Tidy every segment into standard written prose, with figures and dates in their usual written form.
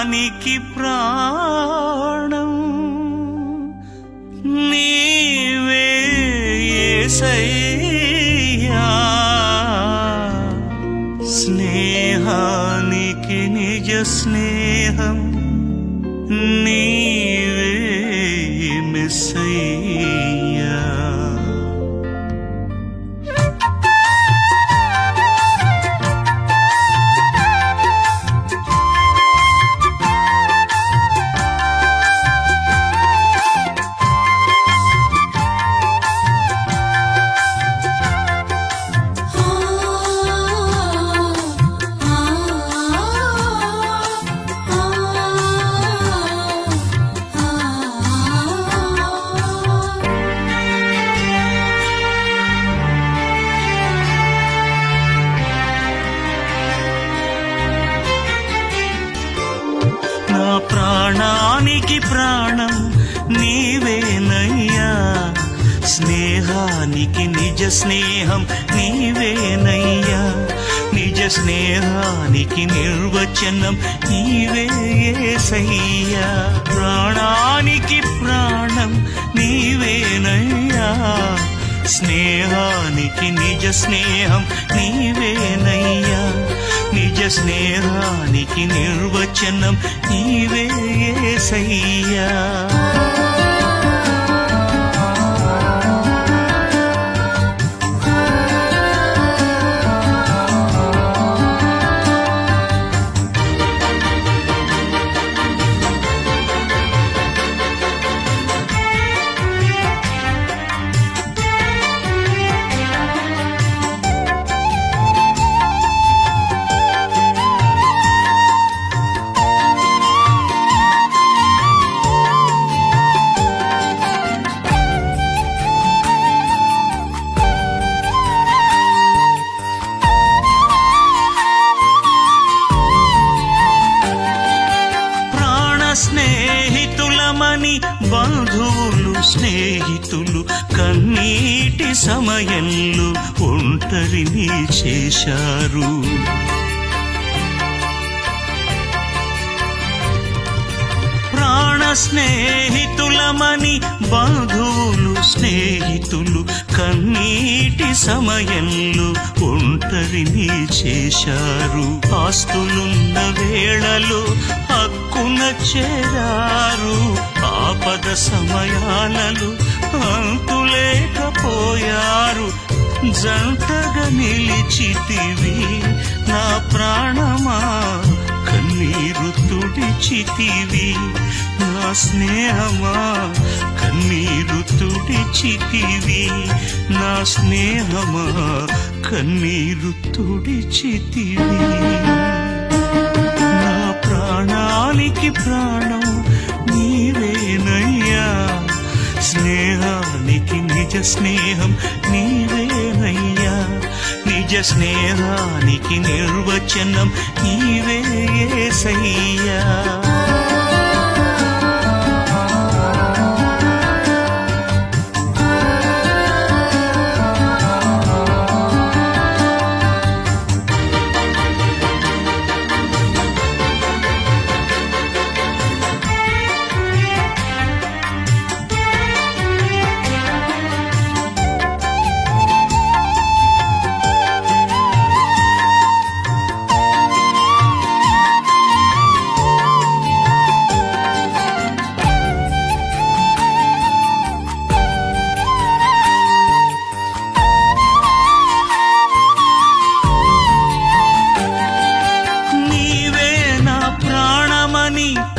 ప్రాణానికి ప్రాణం నీవే యేసయ్యా స్నేహానికి నిజ స్నేహం నీవే మెస్సయ్యా ప్రాణానికి ప్రాణం నీవేనయ్యా స్నేహానికి నిజ స్నేహం నీవేనయ్యా నిజ స్నేహానికి నిర్వచనం నీవే యేసయ్యా ప్రాణానికి ప్రాణం నీవేనయ్యా స్నేహానికి నిజ స్నేహం నీవేనయ్యా నిజ స్నేహానికి నిర్వచనం నీవే యేసయ్యా స్నేహితులమని బంధువులు స్నేహితులు కన్నీటి సమయంలో ఒంటరిని చేశారు ప్రాణ స్నేహితులమని బంధువులు స్నేహితులు కన్నీటి సమయంలో ఒంటరిని చేశారు ఆస్తులున్న వేళలో హక్కున చేరారు ఆపద సమయాలలో అంతులేకపోయారు జంటగా నిలిచితివి నా ప్రాణమా కన్నీరు తుడిచితివి నా స్నేహమా కన్నీరు తుడిచితివి నా స్నేహమా కన్నీరు తుడిచితివి నా ప్రాణానికి ప్రాణం నీవేనయ్యా స్నేహానికి నిజ స్నేహం నీవేనయ్యా నిజ స్నేహానికి నిర్వచనం నీవే యేసయ్యా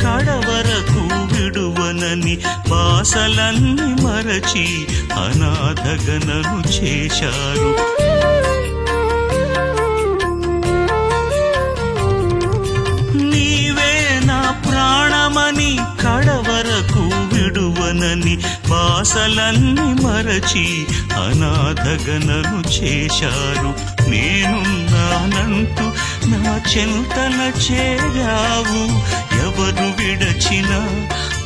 కడవరకు విడువనని బాసలన్నీ మరచి అనాథగనను చేశారు నీవే నా ప్రాణమని కడవరకు విడువనని బాసలన్నీ మరచి అనాథగనను చేశారు నేనున్నానంటూ నా చెంతన చేరావు ఎవరు విడచినా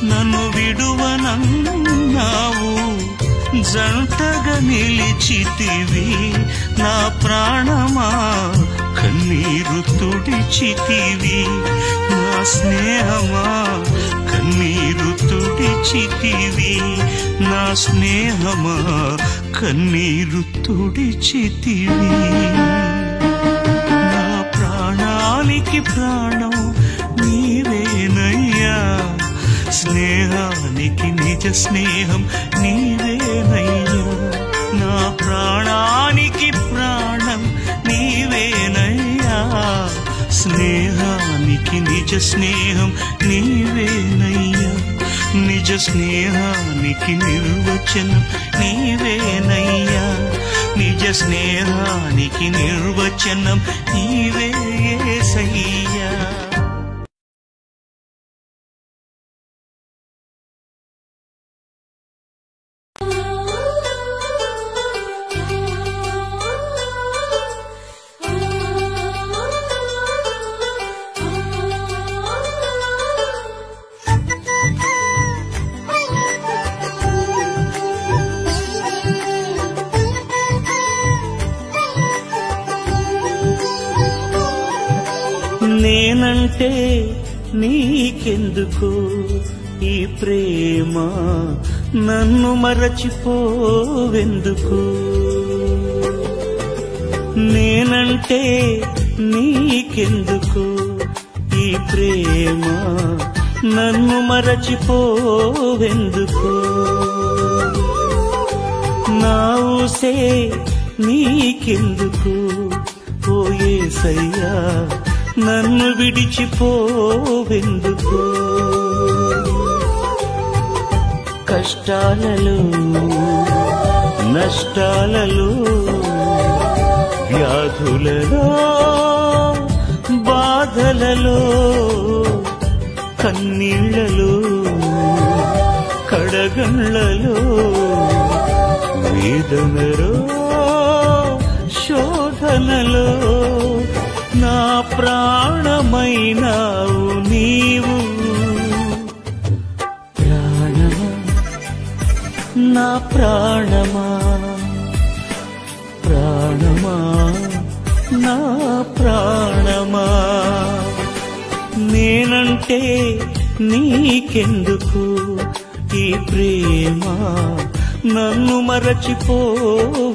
నన్ను విడువనన్నావు జంటగా నిలిచితివి నా ప్రాణమా కన్నీరు తుడిచితివి నా స్నేహమా కన్నీరు తుడిచితివి, నా స్నేహమా కన్నీరు తుడిచితివి. నా ప్రాణానికి ప్రాణం నీవేనయ్యా, స్నేహానికి నిజ స్నేహం నీవేనయ్యా. నా ప్రాణానికి ప్రాణం నీవేనయ్యా, స్నేహానికి నిజ స్నేహం నీవేనయ్యా. నిజ స్నేహానికి నిర్వచనం నీవేనయ్యా, నిజ స్నేహానికి నిర్వచనం నీవే యేసయ్యా. నేనంటే నీకెందుకు ఈ ప్రేమ, నన్ను మరచిపోవెందుకు. నేనంటే నీకెందుకు ఈ ప్రేమ, నన్ను మరచిపోవెందుకు. నా ఊసే నీకెందుకు ఓ యేసయ్యా, నన్ను విడిచిపోవెందుకు. కష్టాలలో నష్టాలలో వ్యాధులలో బాధలలో కన్నీళ్లలో కడగండ్లలో వేదనలో శోధనలో నా ప్రాణమైనావు నీవు. ప్రాణమా నా ప్రాణమా, ప్రాణమా నా ప్రాణమా. నేనంటే నీకెందుకు ఈ ప్రేమ, నన్ను మరచిపోవెందుకు.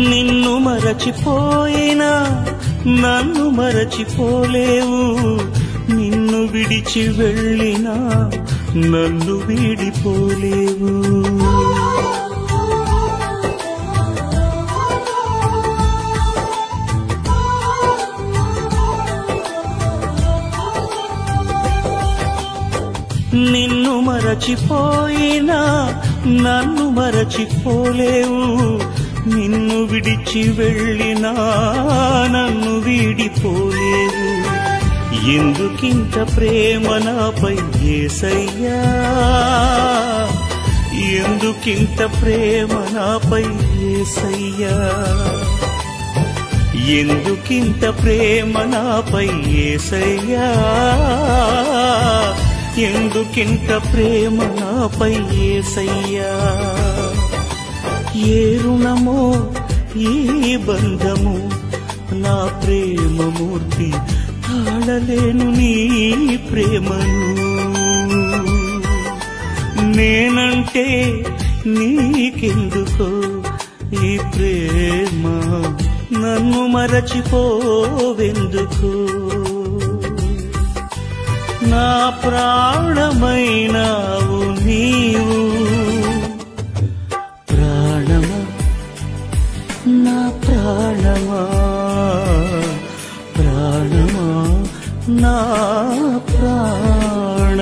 నిన్ను మరచిపోయినా నన్ను మరచిపోలేవు, నిన్ను విడిచి వెళ్ళినా నన్ను వీడిపోలేవు. నిన్ను మరచిపోయినా నన్ను మరచిపోలేవు, నిన్ను విడిచి వెళ్ళినా నన్ను వీడిపోలేవు. ఎందుకింత ప్రేమ నాపై యేసయ్యా, ఎందుకింత ప్రేమ నాపై యేసయ్యా, ఎందుకింత ప్రేమ నాపై యేసయ్యా, ఎందుకింత ప్రేమ నాపై యేసయ్యా. ఏ రుణమో ఈ బంధము నా ప్రేమమూర్తి, తాళలేను నీ ప్రేమను. నేనంటే నీకెందుకో ఈ ప్రేమ, నన్ను మరచిపోవెందుకు. నా ప్రాణమైనావు నీవు, ప్రాణమా నా ప్రాణమా, ప్రాణమా నా ప్రాణమా.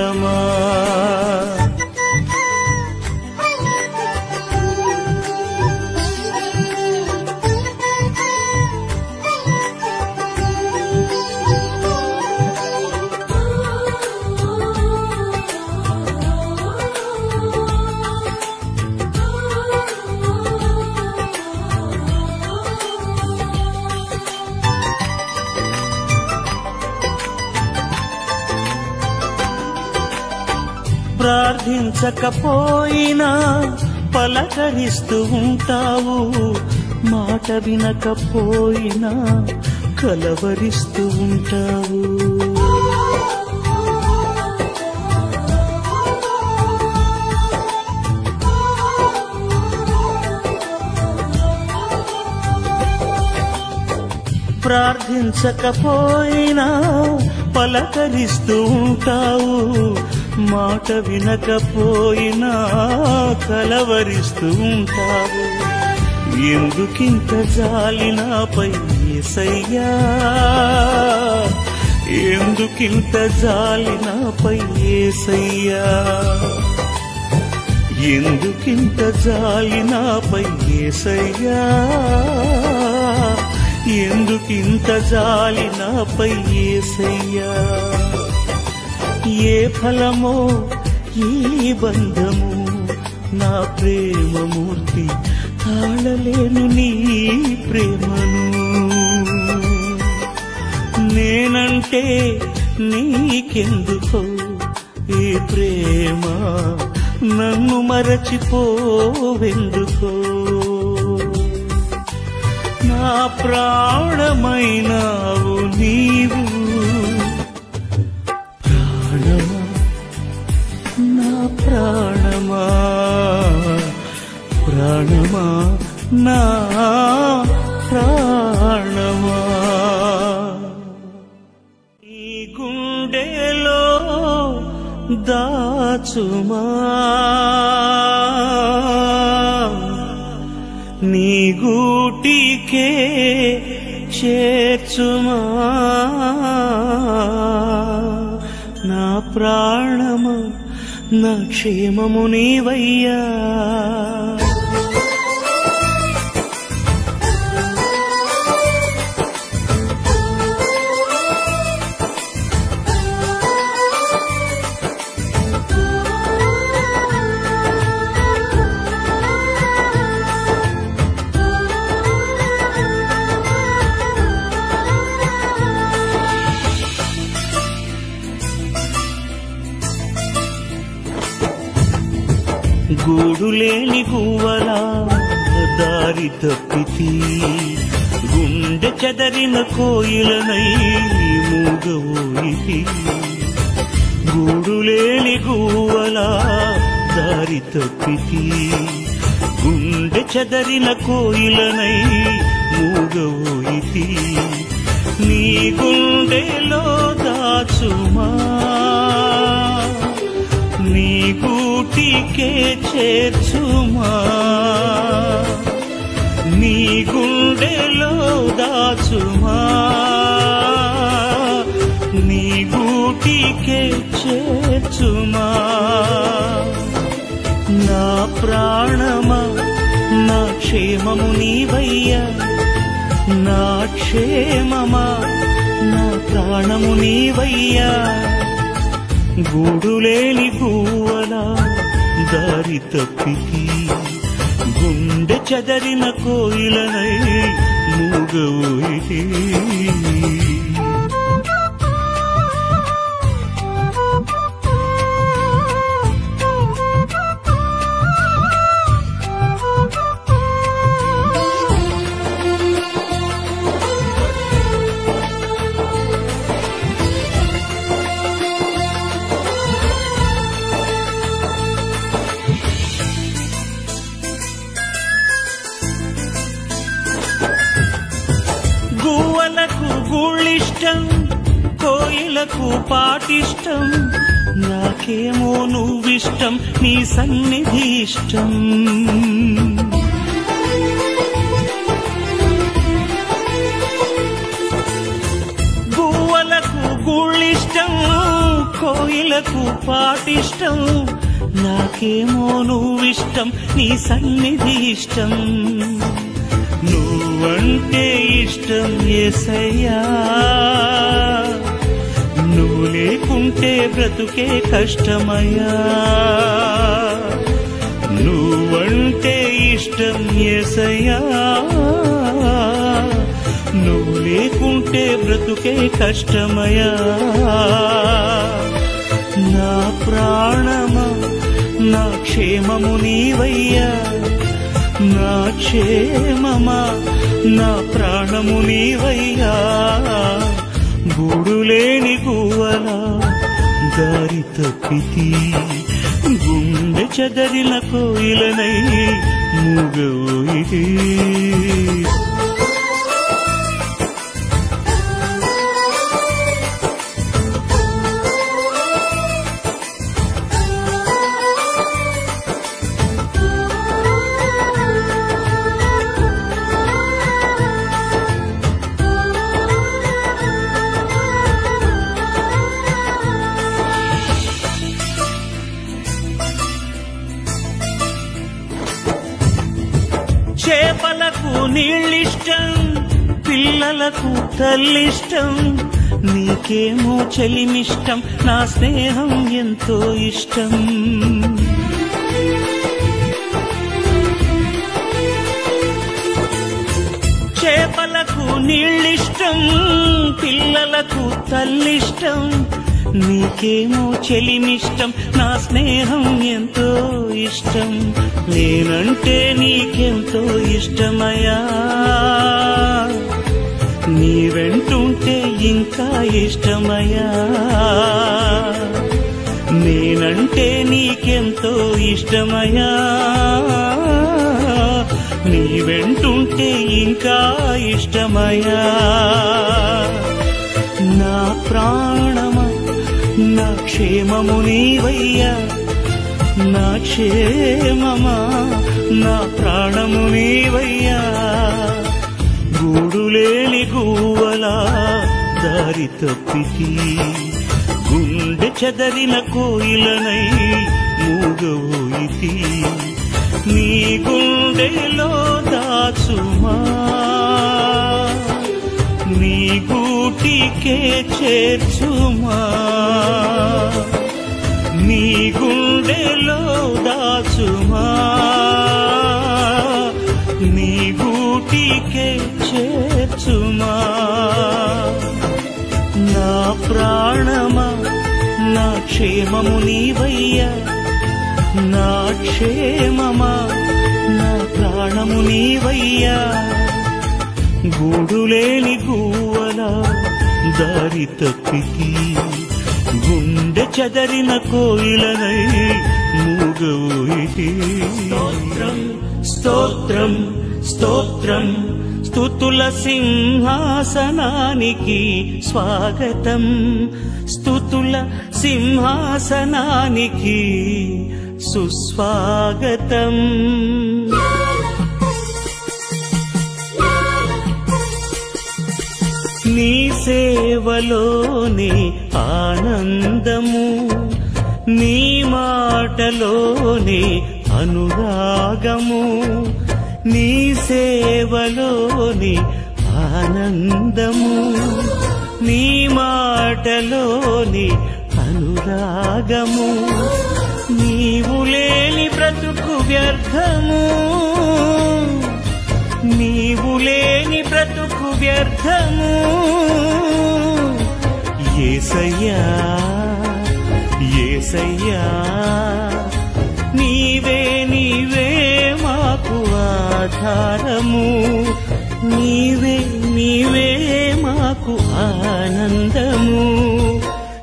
ప్రార్థించకపోయినా పలకరిస్తూ ఉంటావు, మాట వినకపోయినా కలవరిస్తూ ఉంటావు. ప్రార్థించకపోయినా పలకరిస్తూ ఉంటావు, మాట వినకపోయినా కలవరిస్తూ ఉంటావు. ఎందుకింత జాలి నాపై యేసయ్యా, ఎందుకింత జాలి నాపై యేసయ్యా, ఎందుకింత జాలి నాపై యేసయ్యా, ఎందుకింత జాలి నాపై యేసయ్యా. ఏ ఫలమో ఈ బంధము, నా ప్రేమమూర్తి తాళలేను నీ ప్రేమను. నేనంటే నీకెందుకో ఈ ప్రేమ, నన్ను మరచిపోవెందుకో. నా ప్రాణమైనావు నీవు, ప్రాణమా నా ప్రాణమా, ప్రాణమా నా ప్రాణమా. ఈ గుండెలో దాచుమా, నీ గూటికే చేర్చుమా. నా ప్రాణమా నా క్షేమము నీవయ్యా. గూడులేని గువ్వలా దారి తప్పితి, గుండె చెదరిన కోయిలనై మూగవోయితి. గూడులేని గువ్వలా దారి తప్పితి, గుండె చెదరిన కోయిలనై మూగవోయితి. నీ గుండెలో దాచుమా, నీ గూటికే చేర్చుమా. నీ గుండెలో దాచుమా, నీ గూటికే చేర్చుమా. నా ప్రాణమా నా క్షేమము నీవయ్యా, నా క్షేమమా నా ప్రాణము నీవయ్యా. గూడులేని గువ్వలా దారి తప్పితి, గుండె చెదరిన కోయిలనై మూగవోయితి. గువ్వలకు గూళ్ళిష్టం, కోయిలకు పాటిష్టం, నాకేమో నువ్విష్టం, నీ సన్నిధి ఇష్టం. గువ్వలకు గూళ్ళిష్టం, కోయిలకు పాటిష్టం, నాకేమో నువ్విష్టం, నీ సన్నిధి ఇష్టం. నువ్వంటే ఇష్టం యేసయ్యా, నువ్వు లేకుంటే బ్రతుకే కష్టమయ్యా. నువ్వంటే ఇష్టం యేసయ్యా, నువ్వు లేకుంటే బ్రతుకే కష్టమయ్యా. నా ప్రాణమా నా క్షేమము నీవయ్యా. నా క్షేమమా నా ప్రాణము నీవయ్యా. గూడులేని గువ్వలా దారి తప్పితి, గుండె చెదరిన కోయిలనై మూగవోయితి. చేపలకు నీళ్ళిష్టం, పిల్లలకు తల్లిష్టం, నీకేమో చెలిమిష్టం, నా స్నేహం ఎంతో ఇష్టం. చేపలకు నీళ్ళిష్టం, పిల్లలకు తల్లిష్టం, నీకేమో చెలిమిష్టం, నా స్నేహం ఎంతో ఇష్టం. నేనంటే నీకెంతో ఇష్టమయ్యా. నీ వెంటుంటే ఇంకా ఇష్టమయ్యా. నేనంటే నీకెంతో ఇష్టమయ్యా. నీ వెంటుంటే ఇంకా ఇష్టమయ్యా. నా ప్రాణమా నా క్షేమము నీవయ్యా. నా క్షేమమా నా ప్రాణము నీవయ్యా. గూడులేని గువ్వలా దారి తప్పితి, గుండె చెదరిన కోయిలనై మూగవోయితి. నీ గుండెలో దాచుమా, నీ గూటికే చేర్చుమా. నీ గుండెలో దాచుమా, నీ గూటికే చేర్చుమా. నా ప్రాణమా నా క్షేమము నీవయ్యా. నా క్షేమమా నా ప్రాణము నీవయ్యా. గూడులేని గువ్వలా దారి తప్పితి, గుండె చెదరిన కోయిలనై మూగవోయితి. స్తోత్రం స్తోత్రం స్తోత్రం, స్తుతుల సింహాసనానికి స్వాగతం. స్తుతుల సింహాసనానికి సుస్వాగతం. నీ సేవలోనే ఆనందము, నీ మాటలోనే అనురాగము. నీ సేవలోనే ఆనందము, నీ మాటలోనే అనురాగము. నీవు లేని బ్రతుకు వ్యర్థము, నీవు లేని బ్రతుకు వ్యర్థము. యేసయ్యా యేసయ్యా, నీవే నీవే మాకు ఆధారము. నీవే నీవే మాకు ఆనందము.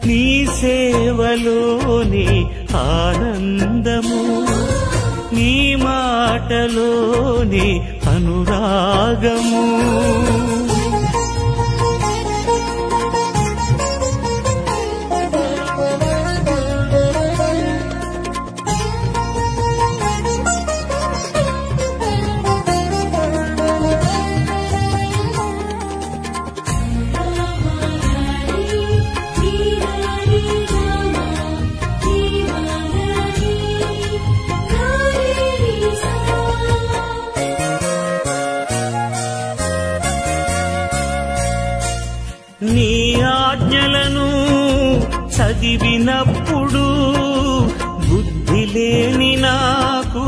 నీ సేవలోనే ఆనందము, నీ మాటలోనే అనురాగము. నీ ఆజ్ఞలను చదివినప్పుడు బుద్ధి లేని నాకు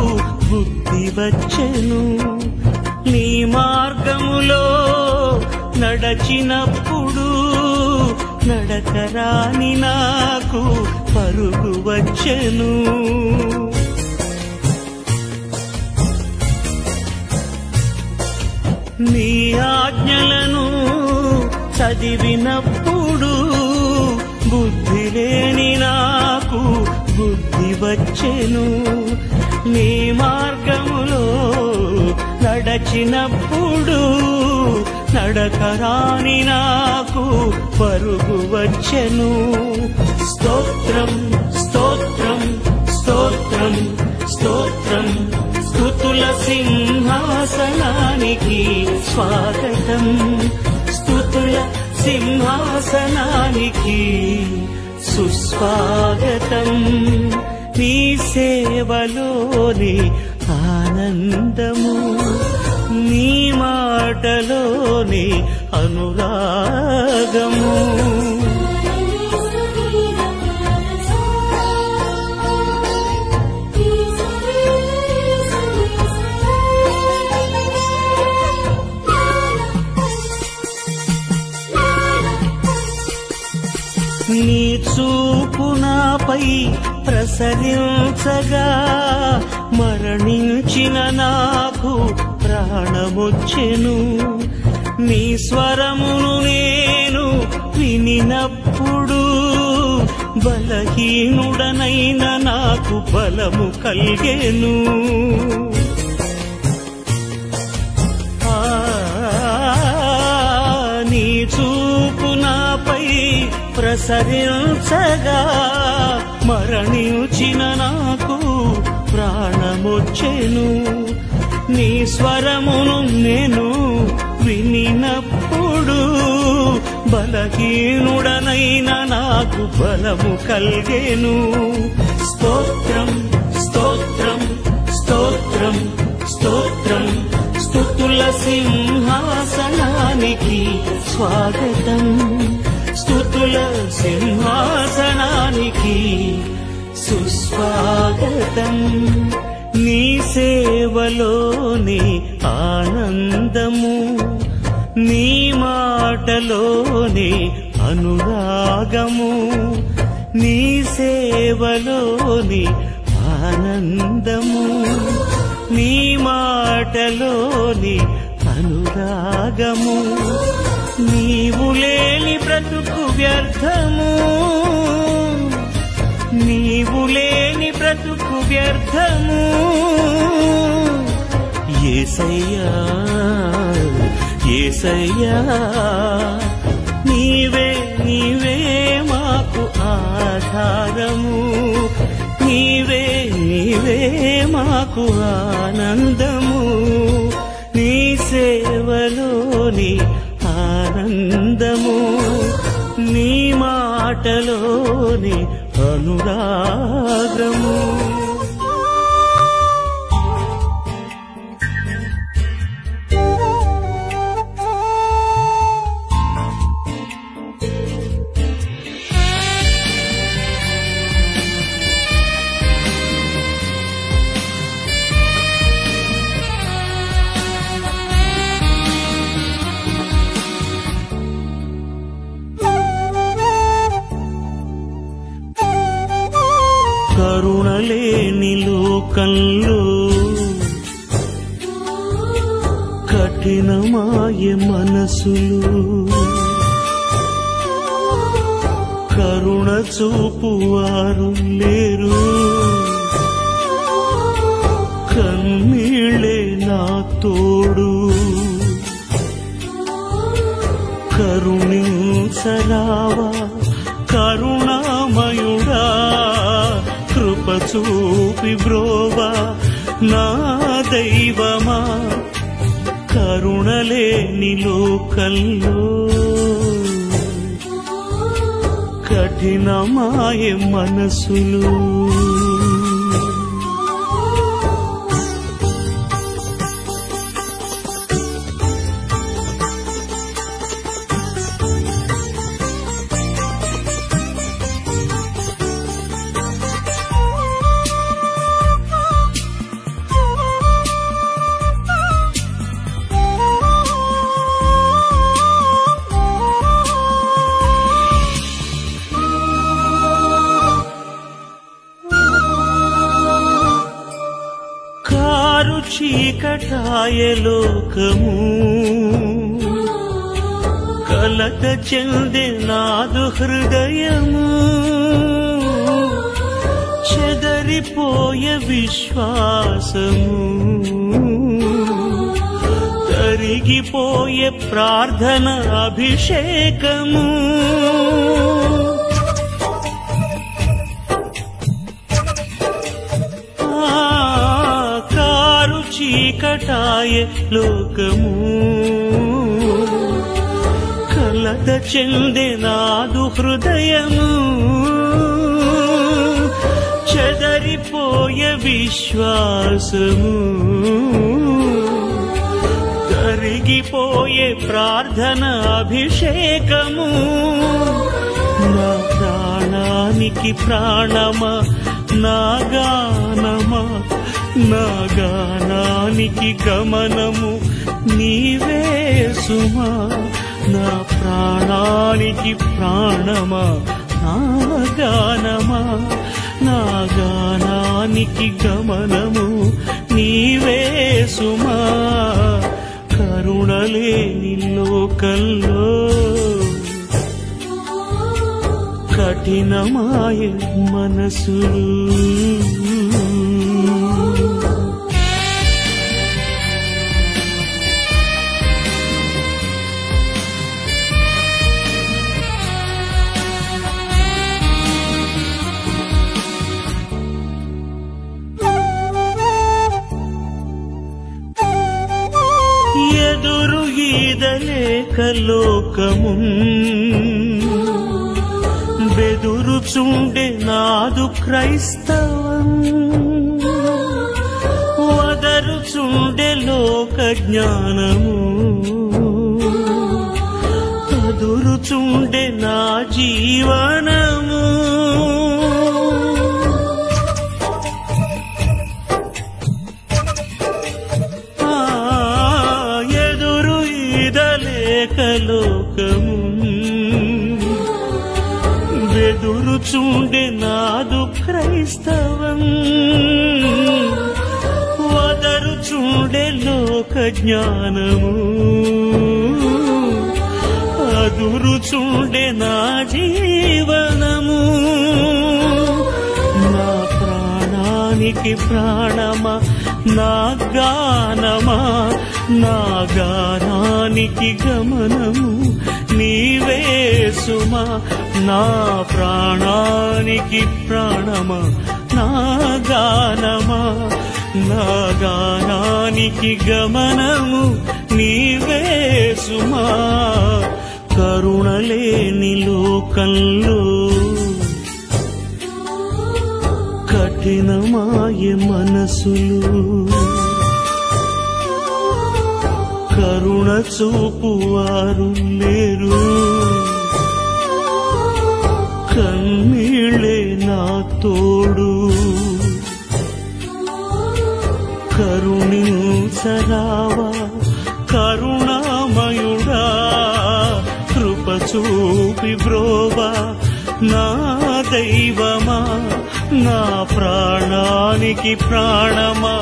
బుద్ధి వచ్చెను. నీ మార్గములో నడచినప్పుడు నడకరాని నాకు పరుగు వచ్చెను. నీ ఆజ్ఞలను చదివినప్పుడు బుద్ధి లేని నాకు బుద్ధి వచ్చెను. నీ మార్గములో నడచినప్పుడు నడకరాని నాకు పరుగు వచ్చెను. స్తోత్రం స్తోత్రం స్తోత్రం స్తోత్రం, స్తుతుల సింహాసనానికి స్వాగతం, స్తుతుల సింహాసనానికి సుస్వాగతం. నీ సేవలోని ఆనందము, నీ మాటలోని అనురాగము. నీ చూపు నాపై ప్రసరించగా మరణించిన నాకు ప్రాణమొచ్చెను. నీ స్వరమును నేను వినినప్పుడు బలహీనుడనైన నాకు బలము కలిగెను. నీ చూపు నాపై ప్రసరించగా మరణించిన నాకు ప్రాణమొచ్చెను. నీ స్వరమును నేను వినినప్పుడు బలహీనుడనైన నాకు బలము కలిగెను. స్తోత్రం స్తోత్రం స్తోత్రం స్తోత్రం, స్తుతుల సింహాసనానికి స్వాగతం, స్తుతుల సింహాసనానికి సుస్వాగతం. నీ సేవలోని ఆనందము, నీ మాటలోని అనురాగము. నీ సేవలోని ఆనందము, నీ మాటలోని అనురాగము. నీవు లేని బ్రతుకు వ్యర్థము, నీవు లేని బ్రతుకు వ్యర్థము. యేసయ్యా యేసయ్యా, నీవే నీవే మాకు ఆధారము, నీవే నీవే మాకు ఆనందము. నీ సేవలోని ఆనందము, నీ మాటలోని అనురాగము. కరుణలేని లోకంలో కఠినమాయ మనసులు, కరుణ చూపువారు లేరు. కన్నీళ్ళే నా తోడు, కరుణించరావా కరుణామయుడా, కృప చూపి బ్రోవా నా దైవమా. కరుణలేని లోకంలో కఠినమాయ మనసులు, చీకటాయ లోకము కలత చెందే నాదు హృదయము చెదరిపోయే విశ్వాసము తరిగిపోయే ప్రార్థన అభిషేకము కారు చీకటాయే లోకము కలత చెందే నాదు హృదయము చెదరిపోయే విశ్వాసము తరిగిపోయే ప్రార్థన అభిషేకము నా ప్రాణానికి ప్రాణమా నా గానమా నా గానానికి గమనము నీవే సుమా నా ప్రాణానికి ప్రాణమా నా గానమా నా గానానికి గమనము నీవే సుమా కరుణలేని లోకంలో కఠినమాయ మనసులు ఎదురు ఈదలేక లోకము బెదురుచుండే నాదు క్రైస్తవం వదరుచుండే లోక జ్ఞానము అదురుచుండే నా జీవనము ఎదురు ఈదలేక లోకము బెదురుచుండే నాదు క్రైస్తవం వదరుచుండే లోక జ్ఞానము అదురుచుండే నా జీవనము నా ప్రాణానికి ప్రాణమా నా గానమా నా గానానికి గమనము నీవే సుమా నా ప్రాణానికి ప్రాణమా నా గానమా నా గానానికి గమనము నీవే సుమా కరుణలేని లోకంలో కఠినమాయ మనసులు కరుణ చూపువారు లేరు కన్నీళ్ళే నా తోడు కరుణించరావా కరుణామయుడా కృప చూపి బ్రోవా నా దైవమా నా ప్రాణానికి ప్రాణమా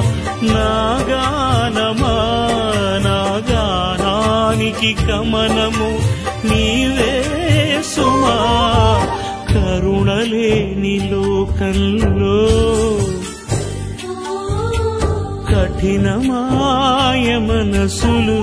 నా గానమా నా గానానికి గమనము నీవే సుమా కరుణలేని లోకంలో కఠినమాయ మనసులు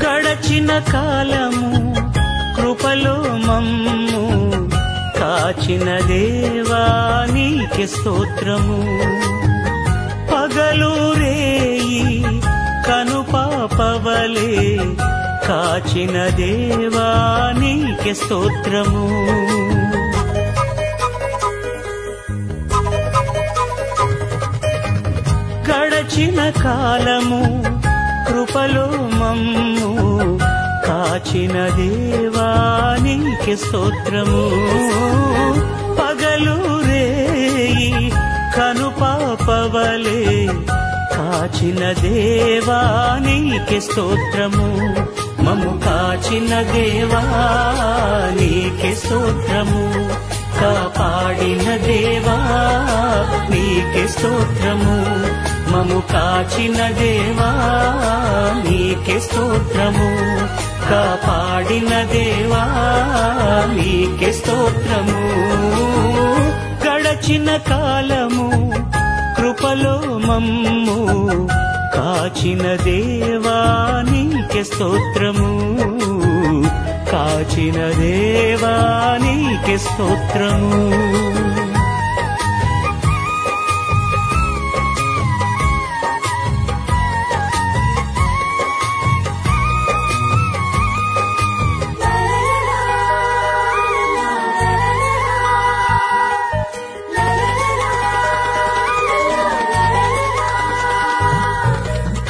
గడచిన కాలము కృపలో మమ్ము కాచిన దేవా నీకే స్తోత్రము పగలు రేయి కనుపాపవలే కాచిన దేవా నీకే స్తోత్రము గడచిన కాలము కృపలో మమ్ము కాచిన దేవా నీకే స్తోత్రము. పగలు రేయి కనుపాపవలే కాచిన దేవా నీకే స్తోత్రము. మమ్ము కాచిన దేవా నీకే స్తోత్రము. కాపాడిన దేవా నీకే స్తోత్రము. మమ్ము కాచిన దేవా నీకే స్తోత్రము. కాపాడిన దేవా నీకే స్తోత్రము. గడచిన కాలము కృపలో మమ్ము కాచిన దేవా నీకే స్తోత్రము. కాచిన దేవా నీకే స్తోత్రము.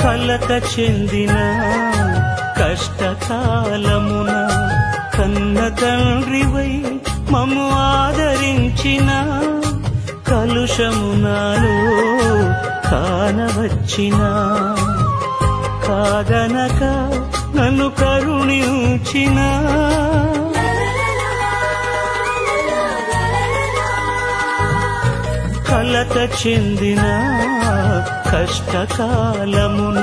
కలత చెందిన కష్టకాలమున కన్న తండ్రివై మమ్ము ఆదరించిన కలుషమునాలో కానవచ్చిన కాదనక నన్ను కరుణించిన కలత చెందిన కష్టకాలమున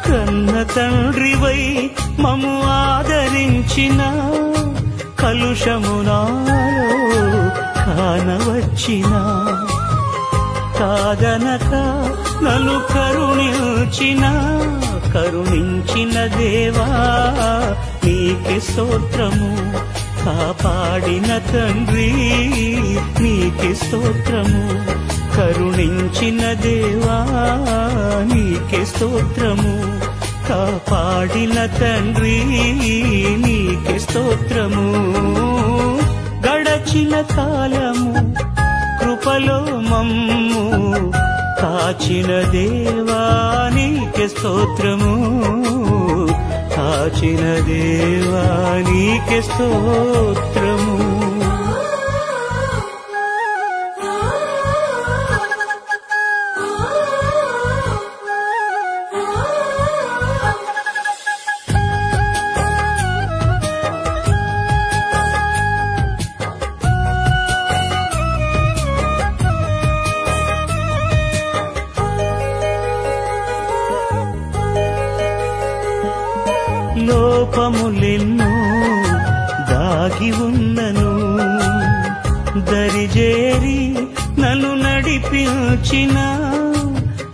కన్న తండ్రివై మమ్ము ఆదరించిన కలుషమునాలో కానవచ్చిన కాదనక నన్ను కరుణించిన దేవా నీకే స్తోత్రము. కాపాడిన తండ్రి నీకే స్తోత్రము. కరుణించిన దేవా నీకే స్తోత్రము. కాపాడిన తండ్రి నీకే స్తోత్రము. గడచిన కాలము కృపలో మమ్ము కాచిన దేవా నీకే స్తోత్రము. కాచిన దేవా నీకే స్తోత్రము. లోపములెన్నో దాగి ఉన్నను దరిజేరి నన్ను నడిపించిన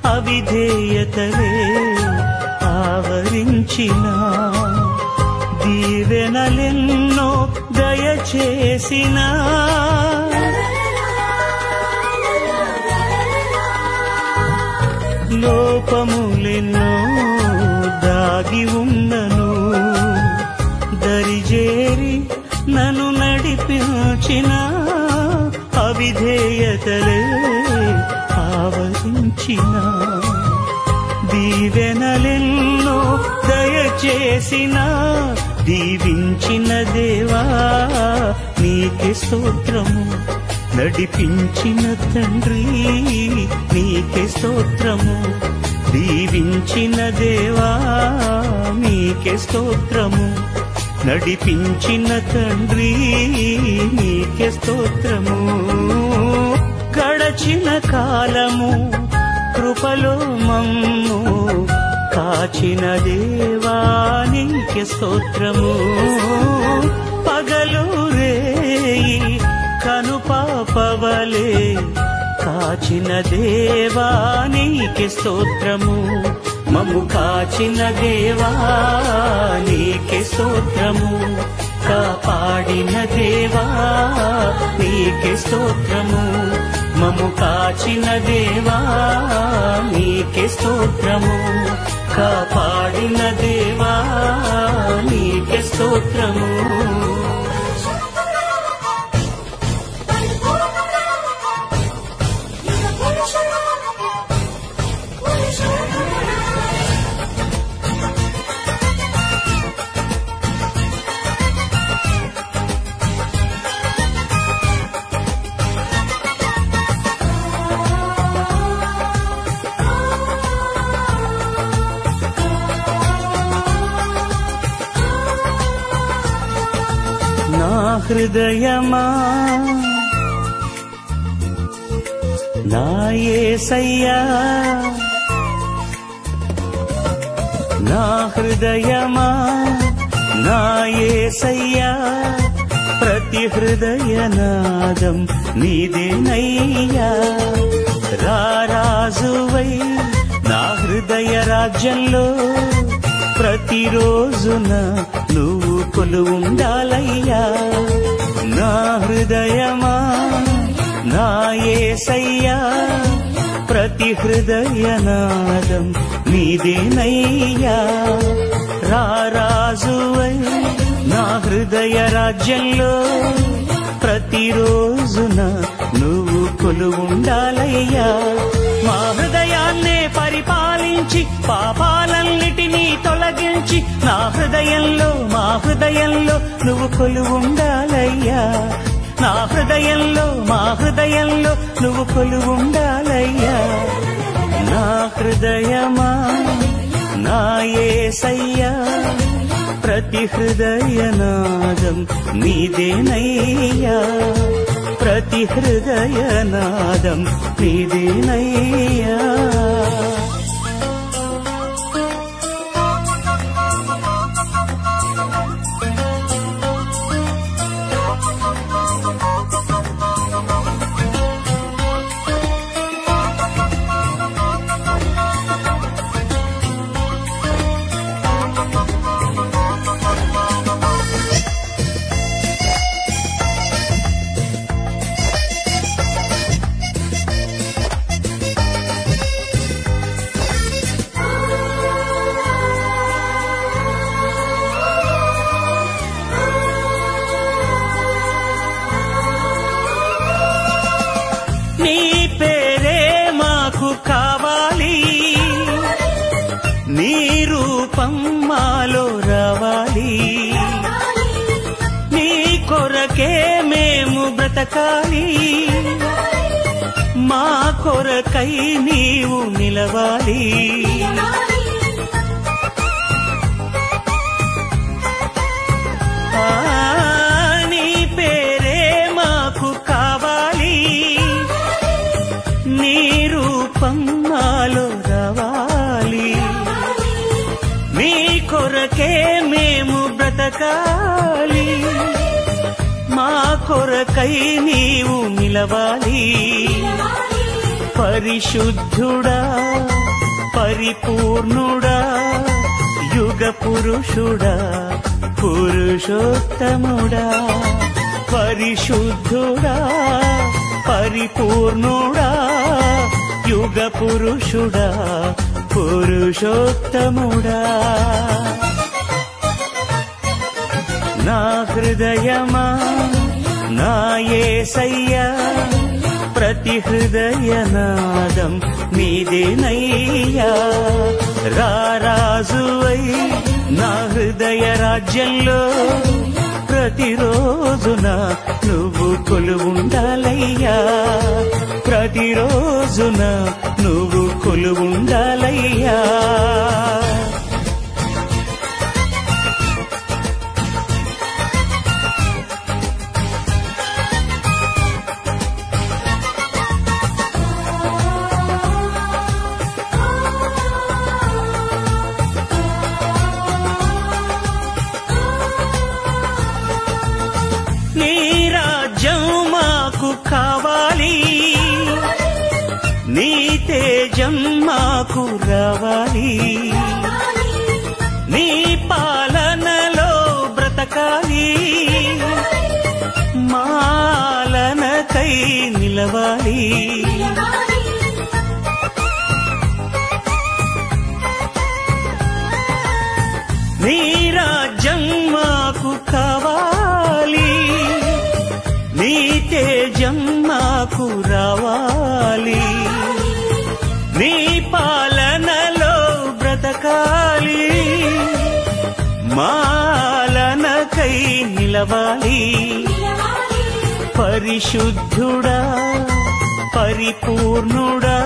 అవిధేయతలే ఆవరించిన దీవెనలెన్నో దయచేసిన లోపములెన్నో దాగి ఉన్నను దరిజేరి నన్ను నడిపించిన అవిధేయతలే ఆవరించిన దీవెనలెన్నో దయచేసిన దీవించిన దేవా నీకే స్తోత్రము. నడిపించిన తండ్రి నీకే స్తోత్రము. దీవించిన దేవా నీకే స్తోత్రము. నడిపించిన తండ్రి నీకే స్తోత్రము. గడచిన కాలము కృపలో మమ్ము కాచిన దేవా నీకే స్తోత్రము. పగలు రేయి కనుపాపవలే కాచిన దేవా నీకే స్తోత్రము. మమ్ము కాచిన దేవా నీకే స్తోత్రము. కాపాడిన దేవా నీకే స్తోత్రము. మమ్ము కాచిన దేవా నీకే స్తోత్రము. కాపాడిన దేవా నీకే స్తోత్రము. హృదయమా నా యేసయ్యా, నా హృదయమా నా యేసయ్యా, ప్రతి హృదయనాదం నీదేనయ్యా. రారాజువై నా హృదయ రాజ్యంలో ప్రతిరోజున నువ్వు కొలువుండాలయ్యా. నా హృదయమా నా యేసయ్యా, ప్రతి హృదయనాదం నీదేనయ్యా. రారాజువై నా హృదయ రాజ్యంలో ప్రతిరోజున నువ్వు కొలువుండాలయ్యా. మా హృదయాన్నే పరిపాలించి పాపాలన్నిటినీ తొలగించి నా హృదయంలో మా హృదయంలో నువ్వు కొలువుండాలయ్యా. నా హృదయంలో మా హృదయంలో నువ్వు కొలువుండాలయ్యా. నా హృదయమా నా యేసయ్యా, ప్రతి హృదయనాదం నీదేనయ్యా, ప్రతి హృదయనాదం నీదేనయ్యా. నీ పేరే మాకు కావాలి, నీ రూపం మాలో రావాలి, నీ కొరకే మేము బ్రతకాలి, మా కొరకై నీవు నిలవాలి. నీ పేరే మాకు కావాలి, నీ రూపం మాలో రావాలి, నీ కొరకే మేము బ్రతకాలి, మా కొరకై నీవు నిలవాలి. పరిశుద్ధుడా పరిపూర్ణుడా యుగ పురుషుడా పురుషోత్తముడా, పరిశుద్ధుడా పరిపూర్ణుడా యుగ పురుషుడా పురుషోత్తముడా. నా హృదయమా నా యేసయ్యా, ప్రతి హృదయనాదం నీదేనయ్యా. రారాజువై నా హృదయ రాజ్యంలో ప్రతిరోజున నువ్వు కొలువుండాలయ్యా, ప్రతిరోజున నువ్వు కొలువుండాలయ్యా. నీ రాజ్యం మాకు కావాలి, నీ తేజం మాకు రావాలి, నీ పాలనలో బ్రతకాలి, మాలనకై నిలవాలి. నీ రాజ్యం మాకు కావాలి, నీ తేజం మాకు రావాలి, నీ పాలనలో బ్రతకాలి, మాలనకై నిలవాలి. పరిశుద్ధుడా పరిపూర్ణుడా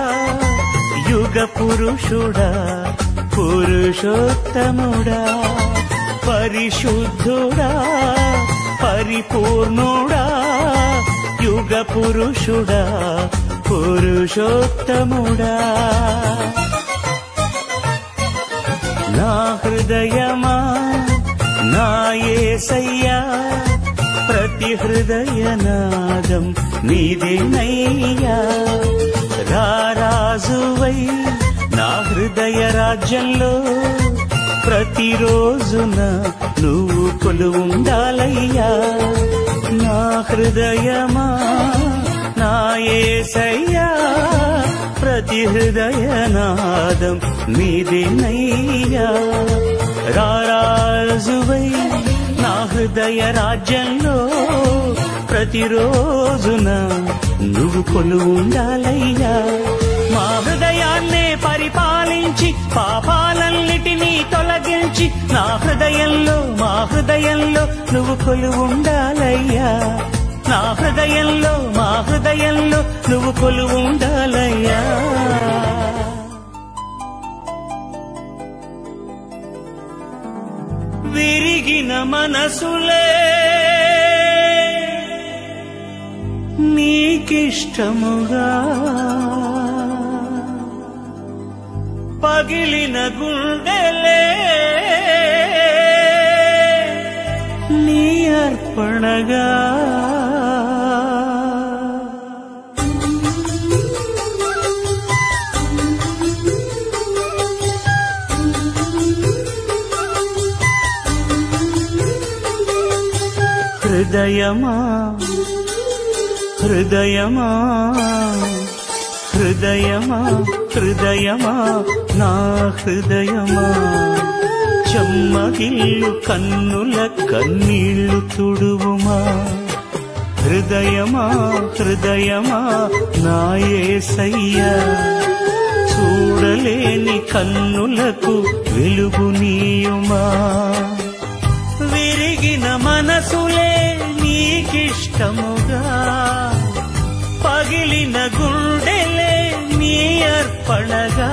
యుగ పురుషుడా పురుషోత్తముడా, పరిశుద్ధుడా పరిపూర్ణుడా యుగ పురుషుడా పురుషోత్తముడా నా హృదయమా నా యేసయ్యా ప్రతి హృదయనాదం నీదేనయ్యా రారాజువై నా హృదయ రాజ్యంలో ప్రతిరోజున నువ్వు కొలువుండాలయ్యా నా హృదయమా నా యేసయ్యా ప్రతి హృదయనాదం నీదేనయ్యా రారాజువై నా హృదయ రాజ్యంలో ప్రతిరోజున నువ్వు కొలువుండాలయ్యా మా హృదయాన్నే పరిపాలించి పాపాలన్నిటినీ తొలగించి నా హృదయంలో మా హృదయంలో నువ్వు కొలువుండాలయ్యా నా హృదయంలో మా హృదయంలో నువ్వు కొలువుండాలయ్యా విరిగిన మనసులే నీకిష్టముగా పగిలిన గుండెలే నీ అర్పణగా హృదయమా హృదయమా హృదయమా హృదయమా నా హృదయమా చెమ్మగిల్లు కన్నుల కన్నీళ్లు తుడువుమా హృదయమా హృదయమా నా యేసయ్యా చూడలేని కన్నులకు వెలుగునీయుమా విరిగిన మనసులే నీకిష్టముగా పగిలిన గుండెలే నీ అర్పణగా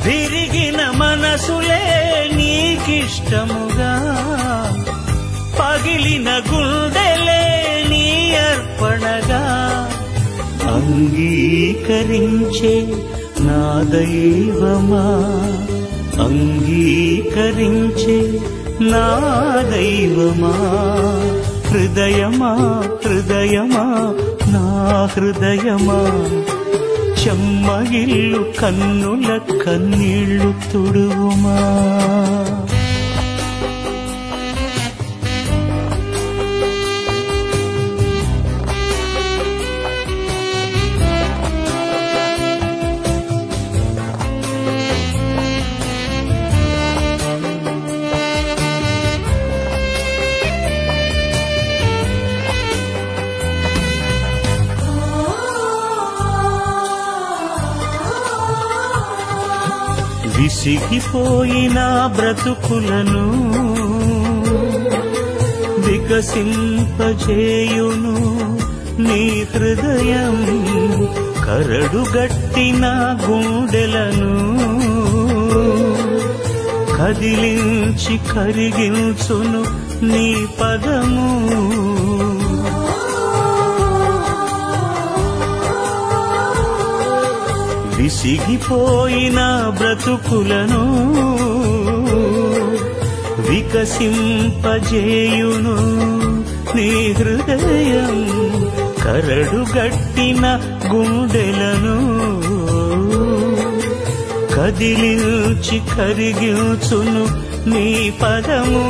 విరిగిన మనసులే నీకిష్టముగా పగిలిన గుండెలే నీ అర్పణగా అంగీకరించే నా దైవమా అంగీకరించే నా దైవమా హృదయమా హృదయమా నా హృదయమా చెమ్మగిల్లు కన్నుల కన్నీళ్లు తుడువుమా విసిగిపోయిన బ్రతుకులను వికసింపజేయును నీ హృదయం కరడుగట్టిన గుండెలను కదిలించి కరిగించును నీ పదము విసిగిపోయిన బ్రతుకులను వికసింపజేయును నీ హృదయం కరడుగట్టిన గుండెలను కదిలించి కరిగించును నీ పదము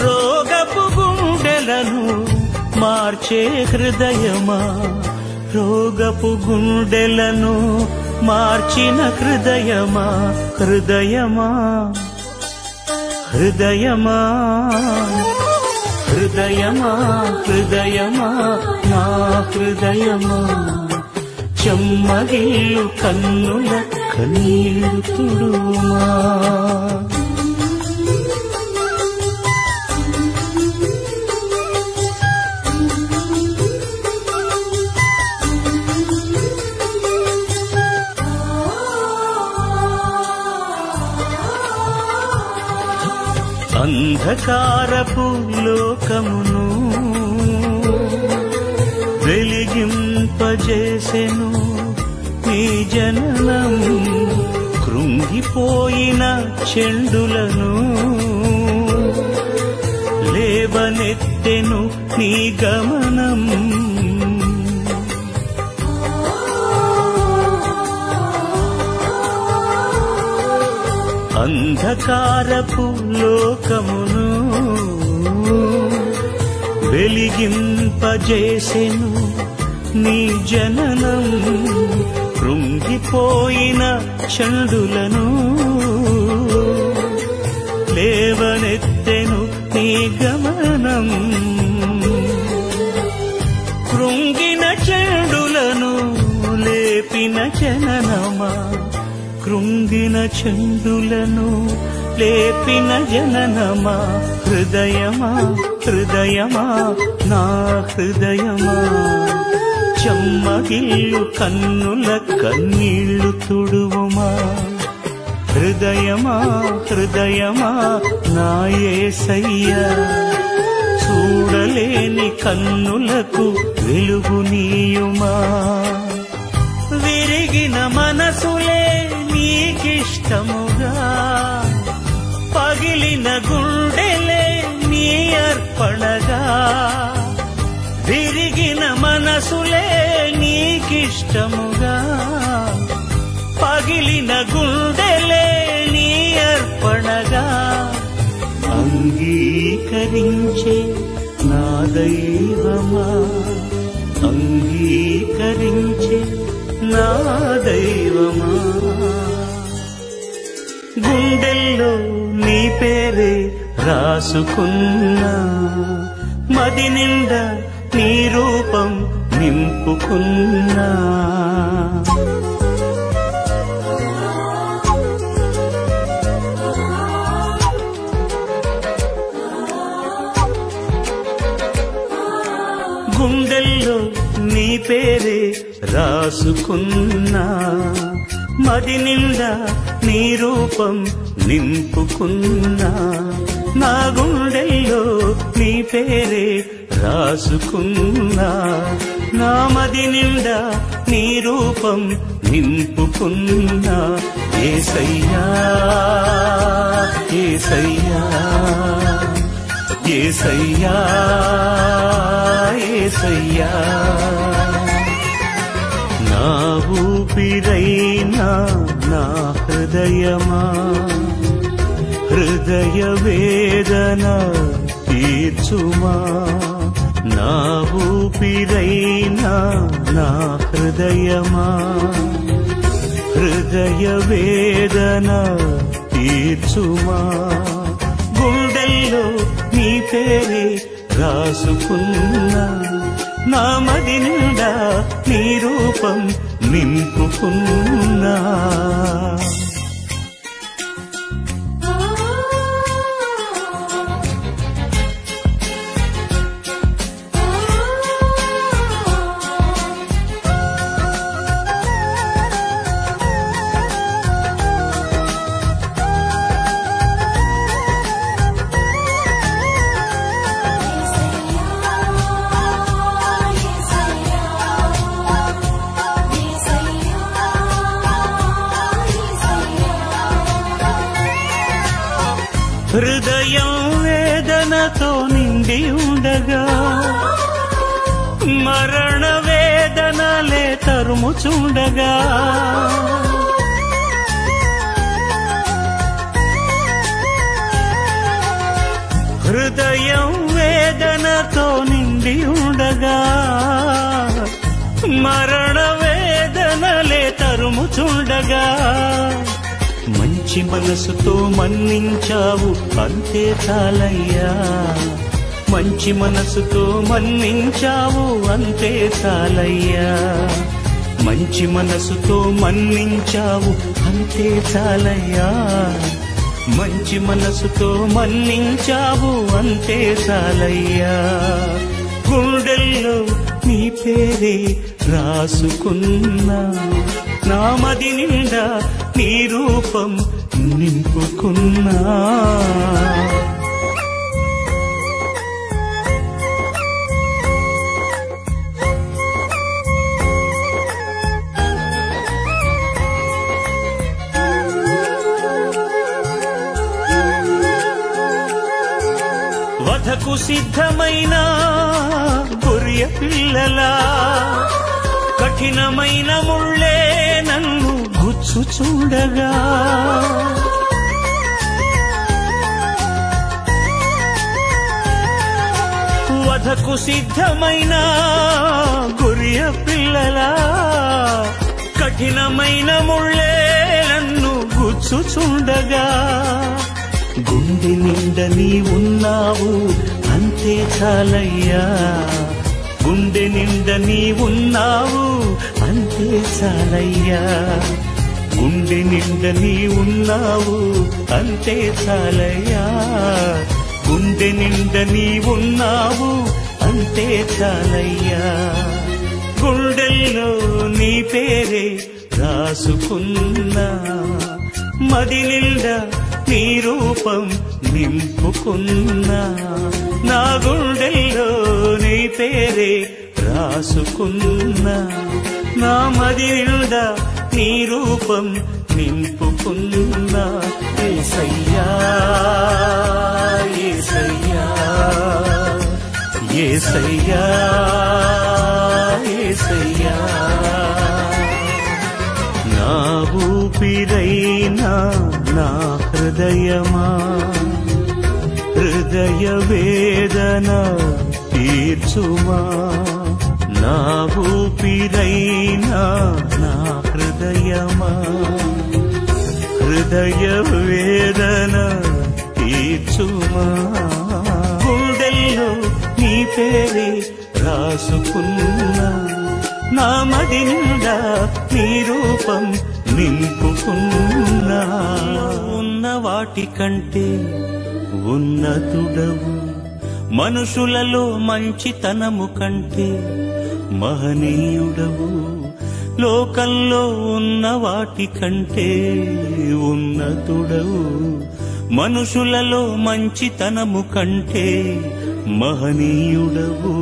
రోగపు గుండెలను మార్చే హృదయమా రోగపు గుండెలను మార్చిన హృదయమా హృదయమా హృదయమా హృదయమా హృదయమా నా హృదయమా చెమ్మగిల్లు కన్నుల కన్నీళ్లు తుడుమా అంధకారపు లోకమును వెలిగింపజేసెను నీ జననం, కృంగిపోయిన చెండులను లేవనెత్తెను నీ గమనం. అంధకారపు లోకమును వెలిగింపజేసెను నీ జననం, కృంగిపోయిన చండులను లేవనెత్తెను నీ గమనం. కృంగిన చెండులను లేపిన జననమా, కృంగిన చెండులను లేపిన జననమా, హృదయమా హృదయమా నా హృదయమా, చెమ్మగిల్లు కన్నుల కన్నీళ్లు తుడువుమా, హృదయమా హృదయమా నా యేసయ్యా, చూడలేని కన్నులకు వెలుగునీయుమా. విరిగిన మనసులే నీకిష్టముగా, పగిలిన గుండెలే నీ అర్పణగా, విరిగిన మనసులే నీకిష్టముగా, పగిలిన గుండెలే నీ అర్పణగా, అంగీకరించే నా దైవమా, అంగీకరించే నా దైవమా. గుండెల్లో నీ పేరే రాసుకున్నా, మది నిండా నీ రూపం నింపుకున్నా. గుండెల్లో నీ పేరే రాసుకున్నా, మది నిండా నీ రూపం నింపుకున్నా. నా గుండెల్లో నీ పేరే రాసుకున్నా, నా మది నిండా నీ రూపం నింపుకున్నా. యేసయ్యా యేసయ్యా యేసయ్యా యేసయ్యా, నా ఊపిరైనా నా హృదయమా, హృదయ వేదన తీర్చుమా. నా ఊపిరైనా నా హృదయమా, హృదయ వేదన తీర్చుమా. గుండెల్లో నీ పేరే రాసుకున్నా, నా మది నిండా నీ రూపం నింపుకున్నా. హృదయం వేదనతో నిండి ఉండగా, మరణ వేదనలే తరుముచుండగా, హృదయం వేదనతో నిండి ఉండగా, మరణ వేదనలే తరుముచుండగా, మంచి మనసుతో మన్నించావు అంతే చాలయ్యా, మంచి మనసుతో మన్నించావు అంతే చాలయ్యా, మంచి మనసుతో మన్నించావు అంతే చాలయ్యా, మంచి మనసుతో మన్నించావు అంతే చాలయ్యా. గుండెల్లో నీ పేరే రాసుకున్నా, నా మది నిండా నీ రూపం నింపుకున్నా. వధకు సిద్ధమైన గొర్రె పిల్లలా కఠినమైన ముళ్ళే నన్ను గుచ్చుచుండగా వధకు సిద్ధమైన గొర్రె పిల్లలా కఠినమైన ముళ్ళే నన్ను గుచ్చుచుండగా గుండె నిండా నీ ఉన్నావు అంతే చాలయ్యా గుండె నిండా నీ ఉన్నావు అంతే చాలయ్యా గుండె నిండా నీ ఉన్నావు అంతే చాలయ్యా గుండె నిండా నీ ఉన్నావు అంతే చాలయ్యా గుండెల్లో నీ పేరే రాసుకున్నా మది నిండా నీ రూపం నింపుకున్నా నా గుండెల్లో నీ పేరే రాసుకున్నా నా మది నిండా నీ రూపం నింపుకున్నా యేసయ్యా యేసయ్యా యేసయ్యా యేసయ్యా నా ఊపిరైనా నా హృదయమా హృదయ వేదన తీర్చుమా నా ఊపిరైనా నా హృదయమా హృదయ వేదన తీర్చుమా గుండెల్లో నీ పేరే రాసుకున్నా నా మది నిండా నీ రూపం నింపుకున్నా ఉన్న వాటి కంటే ఉన్నతుడవు మనుషులలో మంచితనము కంటే మహనీయుడవు లోకంలో ఉన్న వాటి కంటే ఉన్నతుడవు మనుషులలో మంచితనము కంటే మహనీయుడవు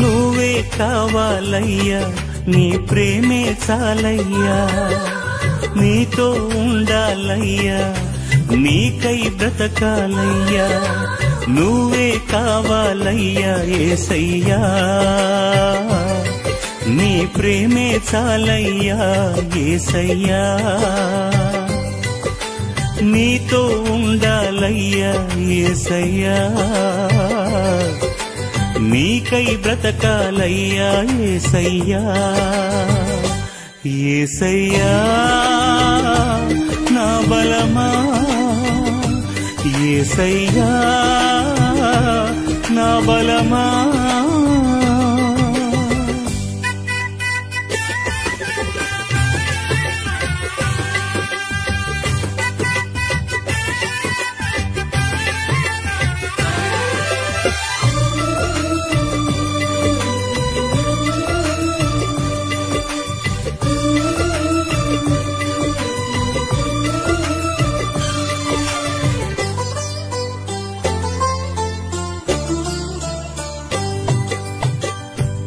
నువ్వే కావాలయ్యా నీ ప్రేమే చాలయ్యా నీతో ఉండాలయ్యా నీకై బ్రతకాలయ్యా నువ్వే కావాలయ్యా యేసయ్యా నీ ప్రేమే చాలయ్యా యేసయ్యా నీతో ఉండాలయ్యా యేసయ్యా నీకై బ్రతకాలయ్యా యేసయ్యా యేసయ్యా నా బలమా యేసయ్యా నా బలమా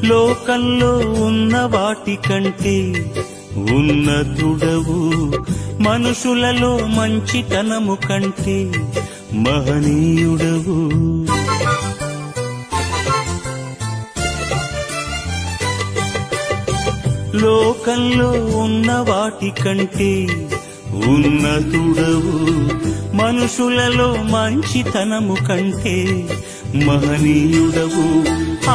లోకంలో ఉన్న వాటి కంటే ఉన్నతుడవు మనుషులలో మంచితనము కంటే మహనీయుడవు లోకంలో ఉన్న వాటి కంటే ఉన్నతుడవు మనుషులలో మంచితనము కంటే మహనీయుడవు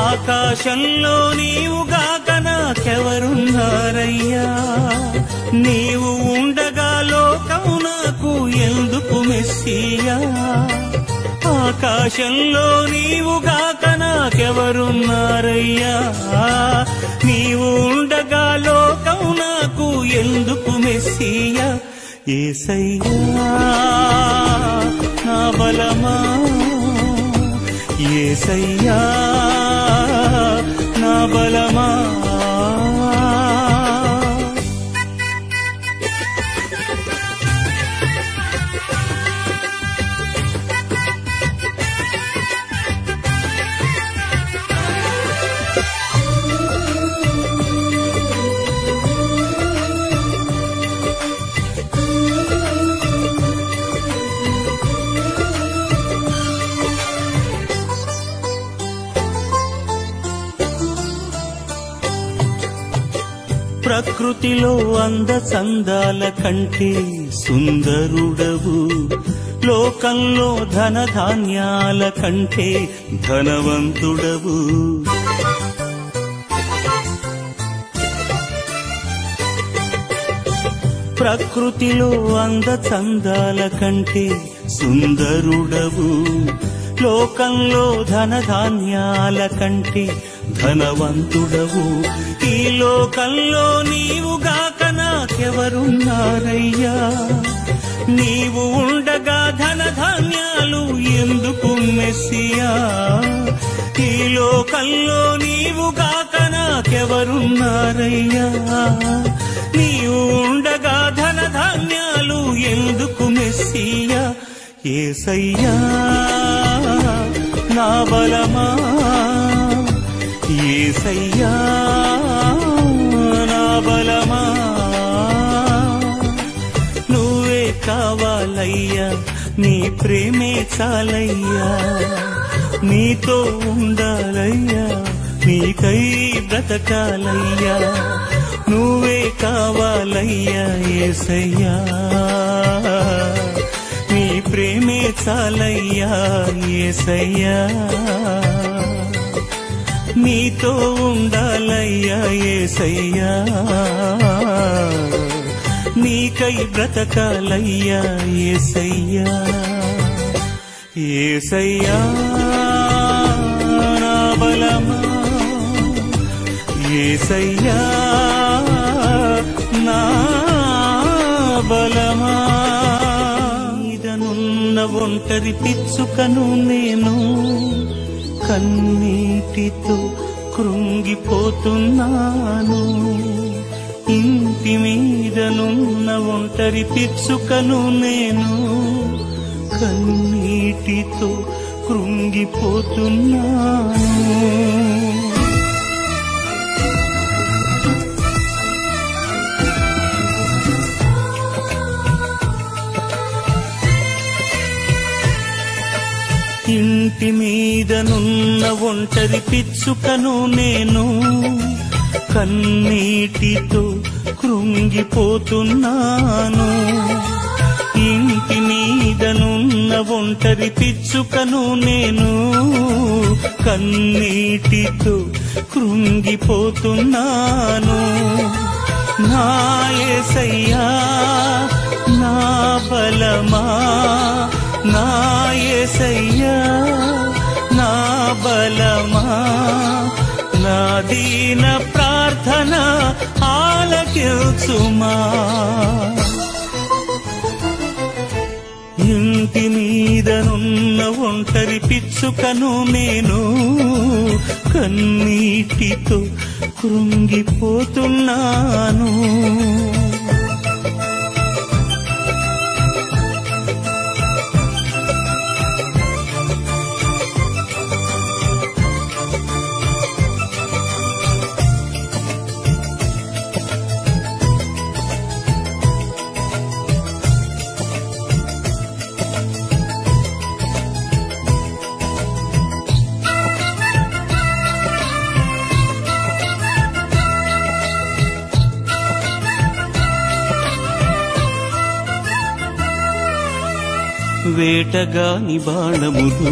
ఆకాశంలో నీవుగాక నాకెవరున్నారయ్యా నీవు ఉండగా లోకం నాకు ఎందుకు మెస్సియా ఆకాశంలో నీవుగాక నాకెవరున్నారయ్యా నీవు ఉండగా లోకం నాకు ఎందుకు మెస్సియా యేసయ్యా నా బలమా యేసయ్యా నా బలమా ప్రకృతిలో అందచందాల కంటే సుందరుడవు, లోకంలో ధనధాన్యాల కంటే ధనవంతుడవు. ప్రకృతిలో అందచందాల కంటే సుందరుడవు, లోకంలో ధనధాన్యాల కంటే ధనవంతుడవు. ఈ లోకంలో నీవుగాక నాకెవరున్నారయ్యా, నీవు ఉండగా ధనధాన్యాలు ఎందుకు మెస్సియా. ఈ లోకంలో నీవుగాక నాకెవరున్నారయ్యా, నీవు ఉండగా ధనధాన్యాలు ఎందుకు మెస్సియా. యేసయ్యా నా బలమా, యేసయ్యా నా బలమా, నువ్వే కావాలయ్యా, నీ ప్రేమే చాలయ్యా, నీతో ఉండాలయ్యా, నీకై బ్రతకాలయ్యా, నువ్వే కావాలయ్యా యేసయ్యా, నీ ప్రేమే చాలయ్యా యేసయ్యా, నీతో ఉండాలయ్యా యేసయ్యా, నీకై బ్రతకాలయ్యా యేసయ్యా. యేసయ్యా నా బలమా, యేసయ్యా నా బలమా. నీదనున్న ఒంటరి పిచ్చుకను నేను, కన్నీటితో కృంగిపోతున్నాను. ఇంటి మీదనున్న ఒంటరి పిచ్చుకను నేను, కన్నీటితో కృంగిపోతున్నాను. ఇంటి మీదనున్న ఒంటరి పిచ్చుకను నేను, కన్నీటితో కృంగిపోతున్నాను. ఇంటి మీదనున్న ఒంటరి పిచ్చుకను నేను, కన్నీటితో కృంగిపోతున్నాను. నా యేసయ్యా నా బలమా, నా యేసయ్యా నా బలమా, నా దీన ప్రార్థన ఆలకించుమా. ఇంటి మీదనున్న ఒంటరి పిచ్చుకను నేను, కన్నీటితో కృంగిపోతున్నాను. వేటగాని బాణములు,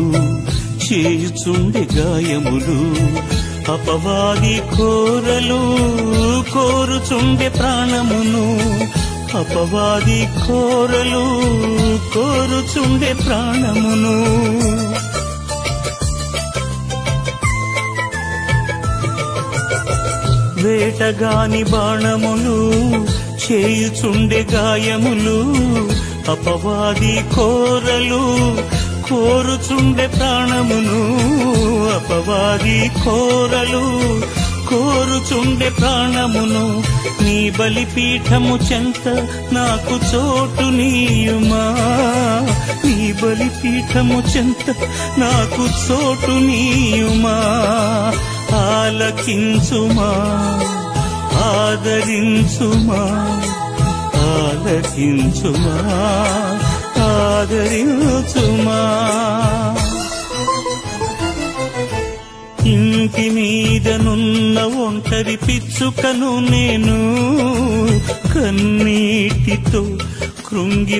చేయుచుండె గాయములు, అపవాది కోరలు కోరుచుండె ప్రాణమును, అపవాది కోరలు కోరుచుండె ప్రాణమును. వేటగాని బాణములు, చేయుచుండె గాయములు, అపవాది కోరలు కోరుచుండె ప్రాణమును, అపవాది కోరలు కోరుచుండె ప్రాణమును. నీ బలిపీఠము చెంత నాకు చోటు నీయుమా, నీ బలిపీఠము చెంత నాకు చోటు నీయుమా. ఆలకించుమా, ఆదరించుమా, ఆలకించుమా, ఆదరించుమా. ఇంటి మీద మీదనున్న ఒంటరి పిచ్చుకను నేను కన్నీటితో కృంగిపోతున్నాను.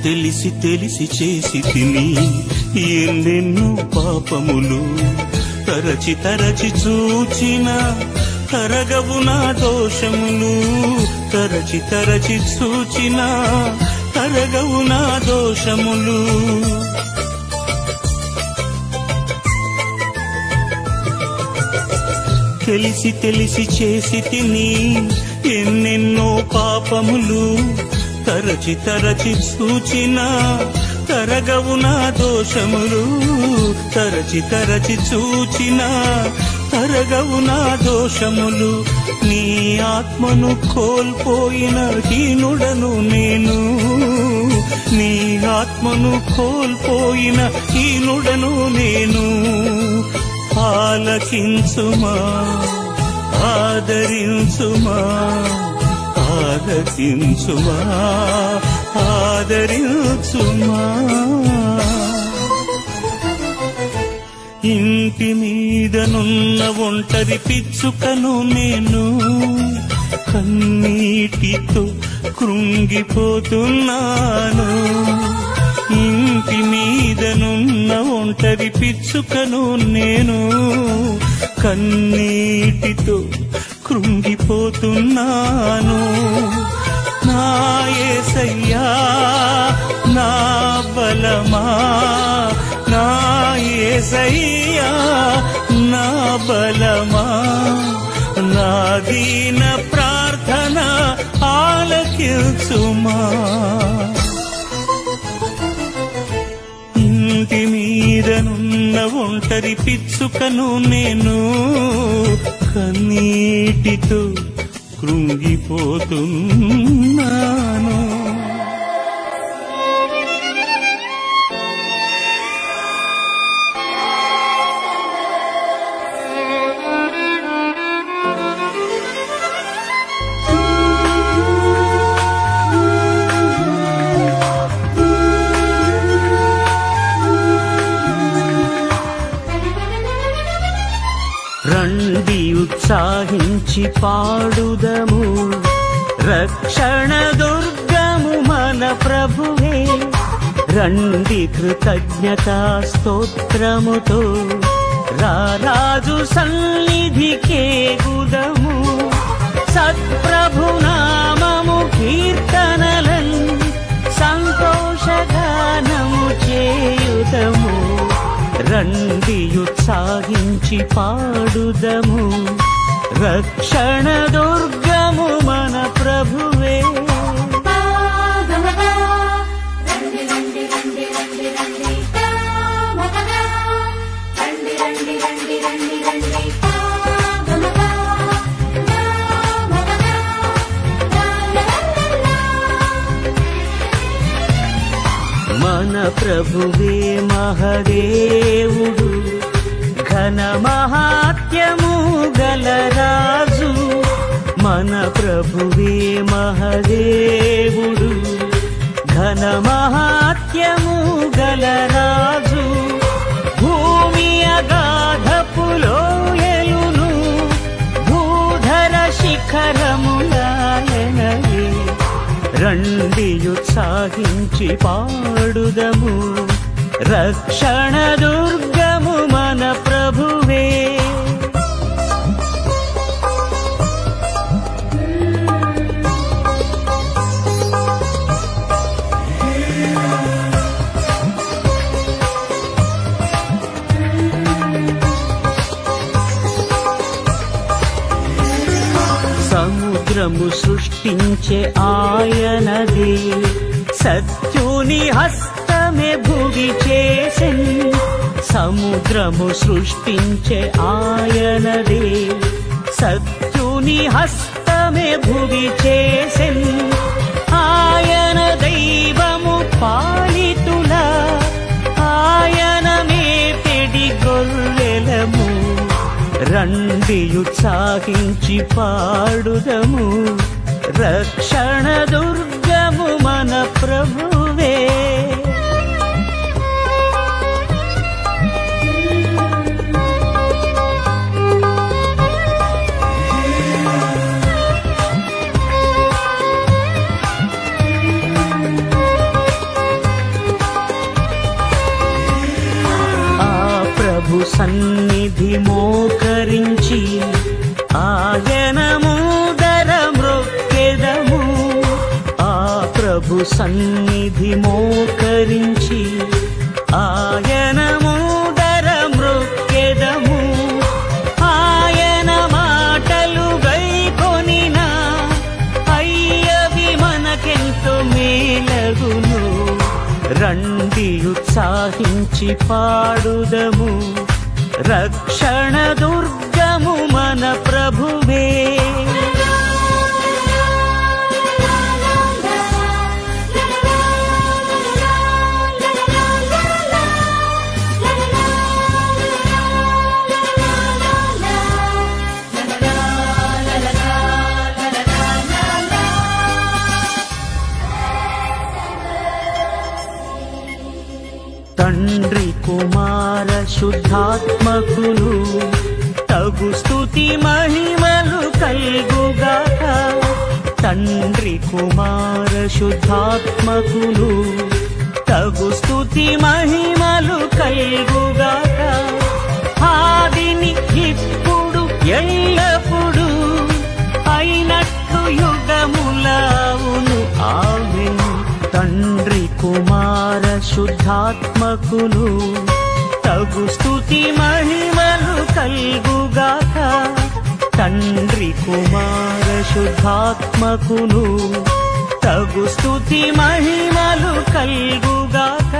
తెలిసి తెలిసి చేసి తిని ఎన్నెన్నో పాపములు, తరచి తరచి చూచిన తరగవు నా దోషములు, తరచి తరచి చూచిన తరగవు నా దోషములు. తెలిసి తెలిసి చేసి తిని ఎన్నెన్నో పాపములు, తరచి తరచి చూచిన తరగవు నా దోషములు, తరచి తరచి చూచిన తరగవు నా దోషములు. నీ ఆత్మను కోల్పోయిన హీనుడను నేను, నీ ఆత్మను కోల్పోయిన హీనుడను నేను. ఆలకించుమా, ఆదరించుమా, ఆలకించుమా, ఆదరించుమా. ఇంటి మీదనున్న ఒంటరి పిచ్చుకను నేను కన్నీటితో కృంగిపోతున్నాను. ఇంటి మీదనున్న ఒంటరి పిచ్చుకను నేను కన్నీటితో కృంగిపోతున్నాను. నా యేసయ్యా నా బలమా, నా యేసయ్యా నా బలమా, నా దీన ప్రార్థన ఆలకించుమా. ఇంటి మీదనున్న ఒంటరి పిచ్చుకను నేను కన్నీటితో కృంగిపోతున్నాను. రండి ఉత్సాహించి పాడుదము, రక్షణ దుర్గము మన ప్రభువే. రండి కృతజ్ఞతా స్తోత్రముతో రారాజు సన్నిధికే గుదము. సత్ప్రభు నామము కీర్తనలన్ సంతోషగానము చేయుదము. రండి ఉత్సాహించి పాడుదము, రక్షణ దుర్గము మన ప్రభువే. మన ప్రభువే మహదేవుడు, ఘన మహాత్యము గలరాజు. మన ప్రభువే మహదేవుడు, ఘన మహాత్యము గలరాజు. భూమి అగాధపు లోయలును భూధర శిఖరములాయనవే. రండి ఉత్సాహించి పాడుదము, రక్షణ దుర్గము మన ప్రభువే. సముద్రము సృష్టించే ఆయనదే, సత్యుని హస్తమే భుగి చేసెన్. సముద్రము సృష్టించే ఆయనదే, సత్యుని హస్తమే భుగి చేసెన్. ఆయన దైవము పాలితుల, ఆయన మేపెడి గొర్రెలము. రండి ఉత్సాహించి పాడుదము, రక్షణ దుర్గము మన ప్రభువే. ప్రభు సన్నిధి మోకరించి ఆయన ముందర మ్రొక్కెదము, ఆ ప్రభు సన్నిధి మోకరించి ఆయన ముందర మ్రొక్కెదము. ఆయన మాటలు గైకొనిన అయ్యవి మనకెంతో మేలగును. రండి ఉత్సాహించి పాడుదము, రక్షణ దుర్గము మన ప్రభువే. తండ్రి కుమార శుద్ధాత్మకులు తగు స్తుతి మహిమలు కల్గుగాక. తండ్రి కుమార శుద్ధాత్మకులు తగు స్తుతి మహిమలు కల్గుగాక. ఆదిని ఇప్పుడు ఎల్లప్పుడు అయినట్టు యుగములావును. ఆమేన్. తండ్రి కుమార శుద్ధాత్మకులు తగు స్తుతి మహిమలు కల్గుగాక. తండ్రి కుమార శుద్ధాత్మకులు తగు స్తుతి మహిమలు కల్గుగాక.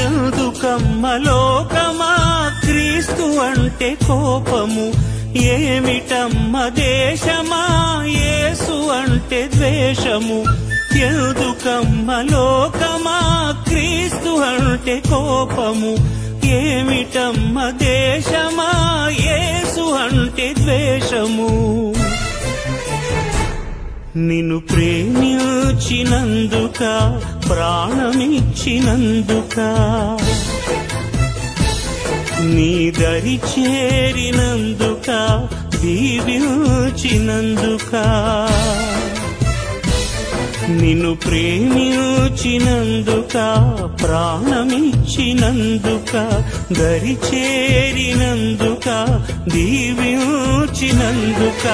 ఎందుకమ్మ లోకమా క్రీస్తు అంటే కోపము, ఏమిటమ్మ దేశమా యేసు అంటే ద్వేషము. ఎందుకమ్మ లోకమా క్రీస్తు అంటే కోపము, ఏమిటమ్మ దేశమా యేసు అంటే ద్వేషము. నిన్ను ప్రేమించినందుక ప్రాణమిచ్చినందుక, నీ దరి చేరినందుక దీవించినందుక, నిన్ను ప్రేమించినందుక ప్రాణమిచ్చినందుక, దరి చేరినందుక దీవించినందుక.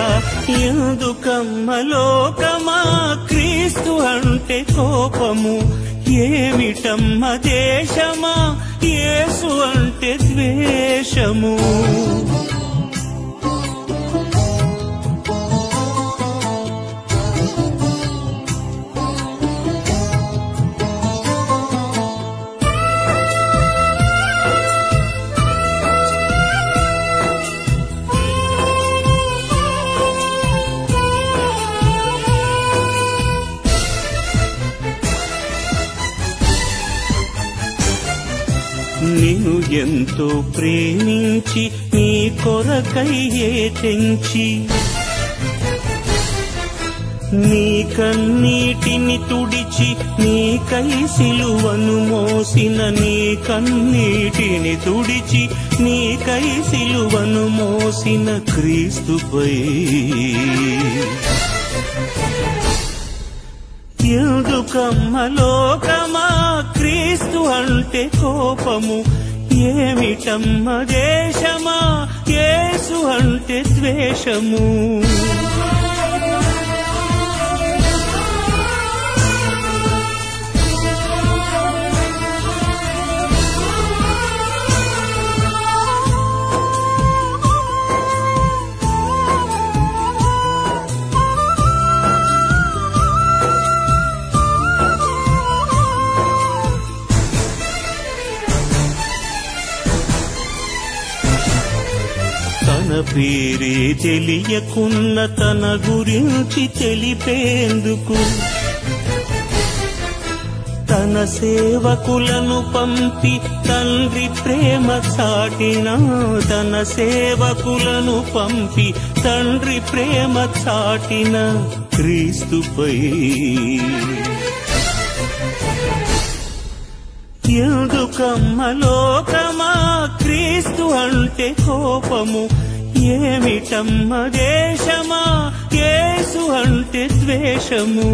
ఎందుకమ్మ లోకమా క్రీస్తు అంటే కోపము, ఏమిటమ్మ దేశమా యేసు అంటే ద్వేషము. నిన్ను ఎంతో ప్రేమించి నీ కొరకయ్యే తెంచి, నీ కన్నీటిని తుడిచి నీకై సిలువను మోసిన, నీ కన్నీటిని తుడిచి నీకై సిలువను మోసిన క్రీస్తుపై ఎందుకమ్మ లోకమా క్రీస్తు అంటే కోపము, ఏమిటమ్మ దేశమా యేసు అంటే ద్వేషము. పేరే తెలియకున్న తన గురించి తెలిపేందుకు తన సేవకులను పంపి తండ్రి ప్రేమ చాటిన, తన సేవకులను పంపి తండ్రి ప్రేమ చాటిన క్రీస్తుపై ఎందుకమ్మ లోకమా క్రీస్తు అంటే కోపము, ఏమిటమ్మ దేశమా యేసు అంటే ద్వేషము.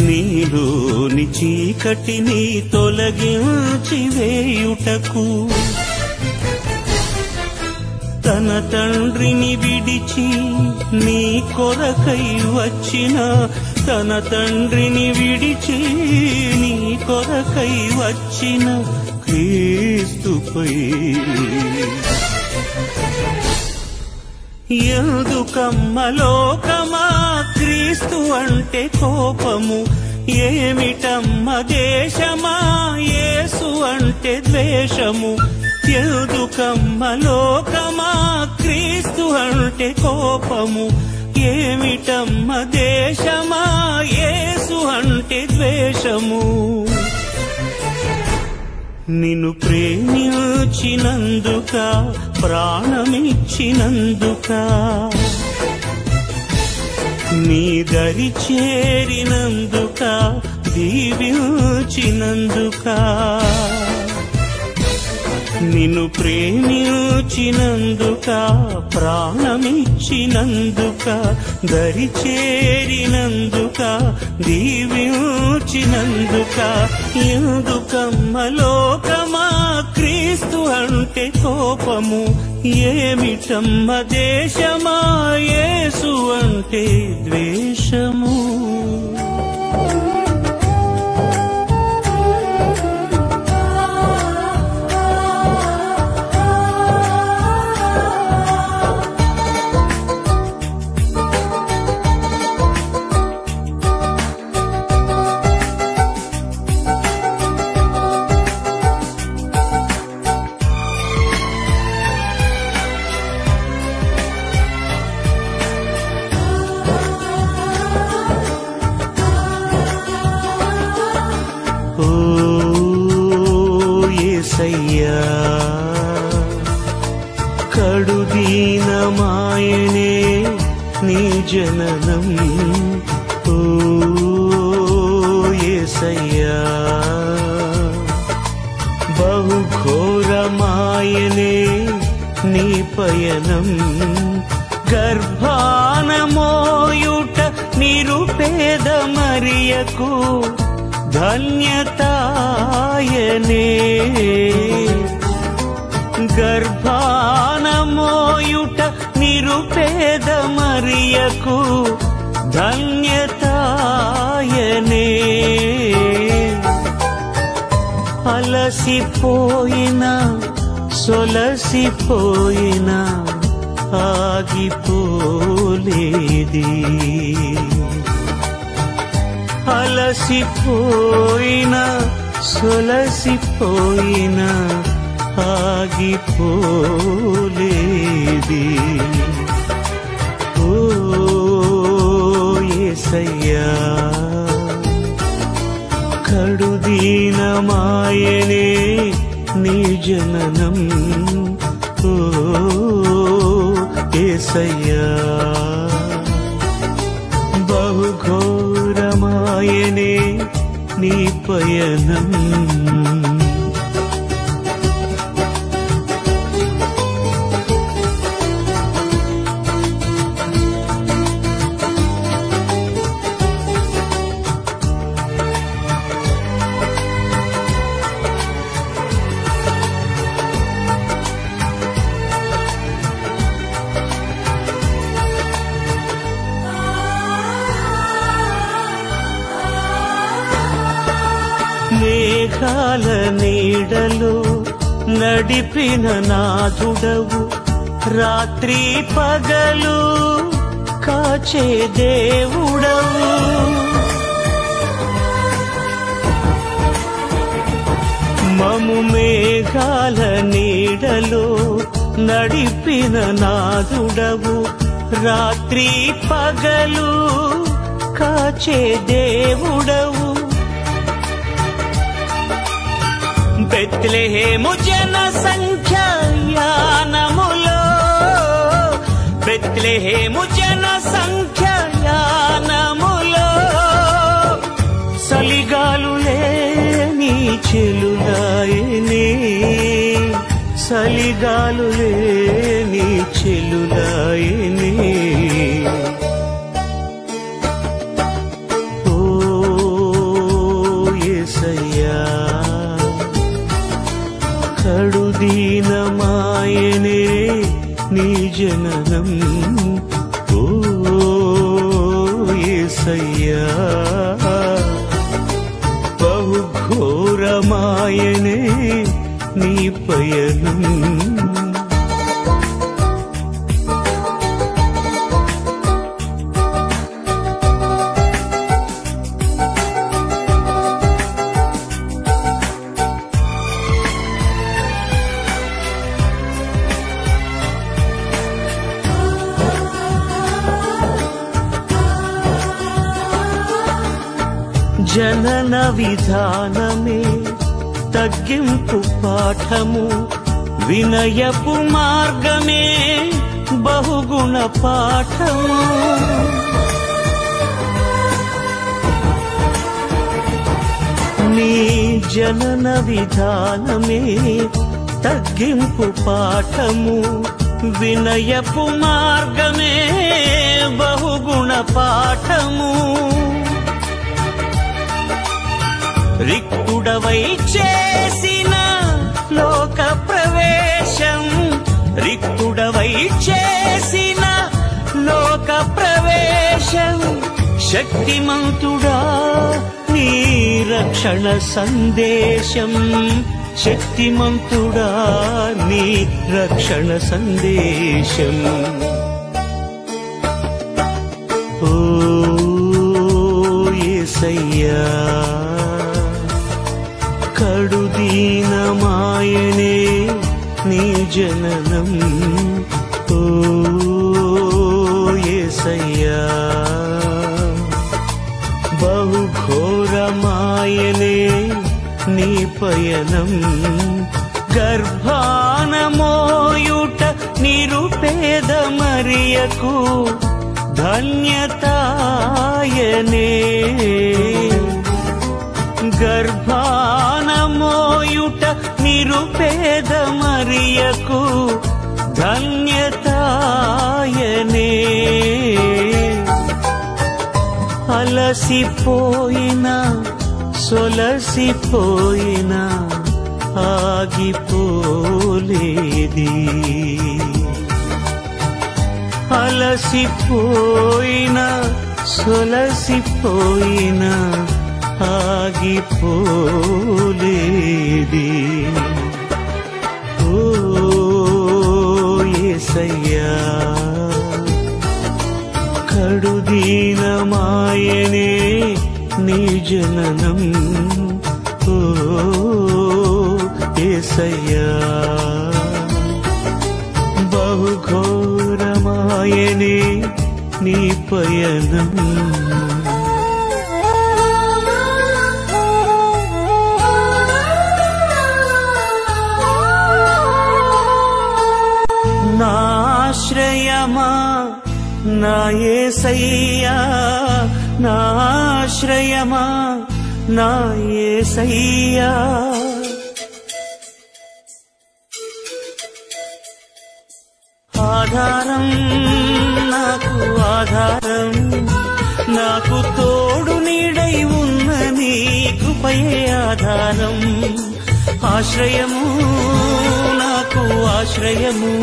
నీలోని చీకటిని తొలగించి వేయుటకు తన తండ్రిని విడిచి నీ కొరకై వచ్చిన, తన తండ్రిని విడిచి నీ కొరకై వచ్చిన క్రీస్తుపై ఎందుకమ్మ లోకమా క్రీస్తు అంటే కోపము, ఏమిటమ్మ దేశమా యేసు అంటే ద్వేషము. ఎందుకమ్మ లోకమా క్రీస్తు అంటే కోపము, ఏమిటమ్మ దేశమా యేసు అంటే ద్వేషము. నిన్ను ప్రేమించినందుక ప్రాణమిచ్చినందుక నీ దరి చేరినందుక దీవించినందుక నిన్ను ప్రేమించినందుక ప్రాణమిచ్చినందుక దరి చేరినందుక దీవించినందుక ఎందుకమ్మ లోకమా క్రీస్తు అంటే కోపము, ఏమిటమ్మ దేశమా యేసు అంటే ద్వేషము. కడుదీనమాయనే నీ జననం, ఓ యేసయ్యా బహుఘోరమాయనే నీ పయనం, గర్భాన మోయుట నిరుపేద మరియకు ధన్యతాయనే, గర్భాన మోయుట నిరుపేద మరియకు ధన్యతాయనే. అలసిపోయిన సొలసిపోయిన ఆగిపోలేది, అలసిపోయిన సొలసిపోయిన ఆగిపోలేది. ఓ యేసయ్యా కడుదీనమాయనే నీ జననం, ఓ యేసయ్యా బహుఘోరమాయనే నీ పయనం. మేఘాల నీడలో నడిపిన నాథుడవు, రాత్రి పగలు కాచే దేవుడవు. మము మేఘాల నీడలో నడిపిన నాథుడవు, రాత్రి పగలు కాచే దేవుడవు. బెత్లెహేము జన సంఖ్య యానములో, బెత్లెహేము జన సంఖ్య యానములో, సలిగాలులే నీ చెలులాయనే, సలిగాలులే నీ చెలులాయనే. ఓ యేసయ్యా కడుదీనమాయనే నీ జననం. ఓ యేసయ్యా బహుఘోరమాయనే నీ పయనం. జనన విధానమే తగ్గింపు పాఠము, వినయపు మార్గమే బహుగుణ పాఠము. నీ జనన విధానమే తగ్గింపు పాఠము, వినయపు మార్గమే బహుగుణ పాఠము. రిక్తుడవై చేసిన లోక ప్రవేశం, రిక్తుడవై చేసిన లోక ప్రవేశం, శక్తిమంతుడా నీ రక్షణ సందేశం, శక్తిమంతుడా నీ రక్షణ సందేశం. ఓ యేసయ్యా కడుదీనమాయనే నీ జననం. ఓ యేసయ్యా బహుఘోరమాయనే నీ పయనం. గర్భానమోయుట నిరుపేద మరియకు ధన్యతాయనే, గర్భానమోయుట నిరుపేద మరియకు ధన్యతాయనే. అలసిపోయిన సొలసిపోయిన ఆగిపోలేది, అలసిపోయిన సొలసిపోయిన ఆగిపోలేది. ఓ యేసయ్యా కడుదీనమాయనే నీ జననం. ఓ యేసయ్యా బహుఘోరమాయనే నీ పయనం. నాశ్రయమా నా యేసయ్యా, నాశ్రయమా నా యేసయ్యా, ఆధారం నాకు ఆధారం, నాకు తోడు నీడై ఉన్న నీ కృపయే ఆధారం. ఆశ్రయము నాకు ఆశ్రయము,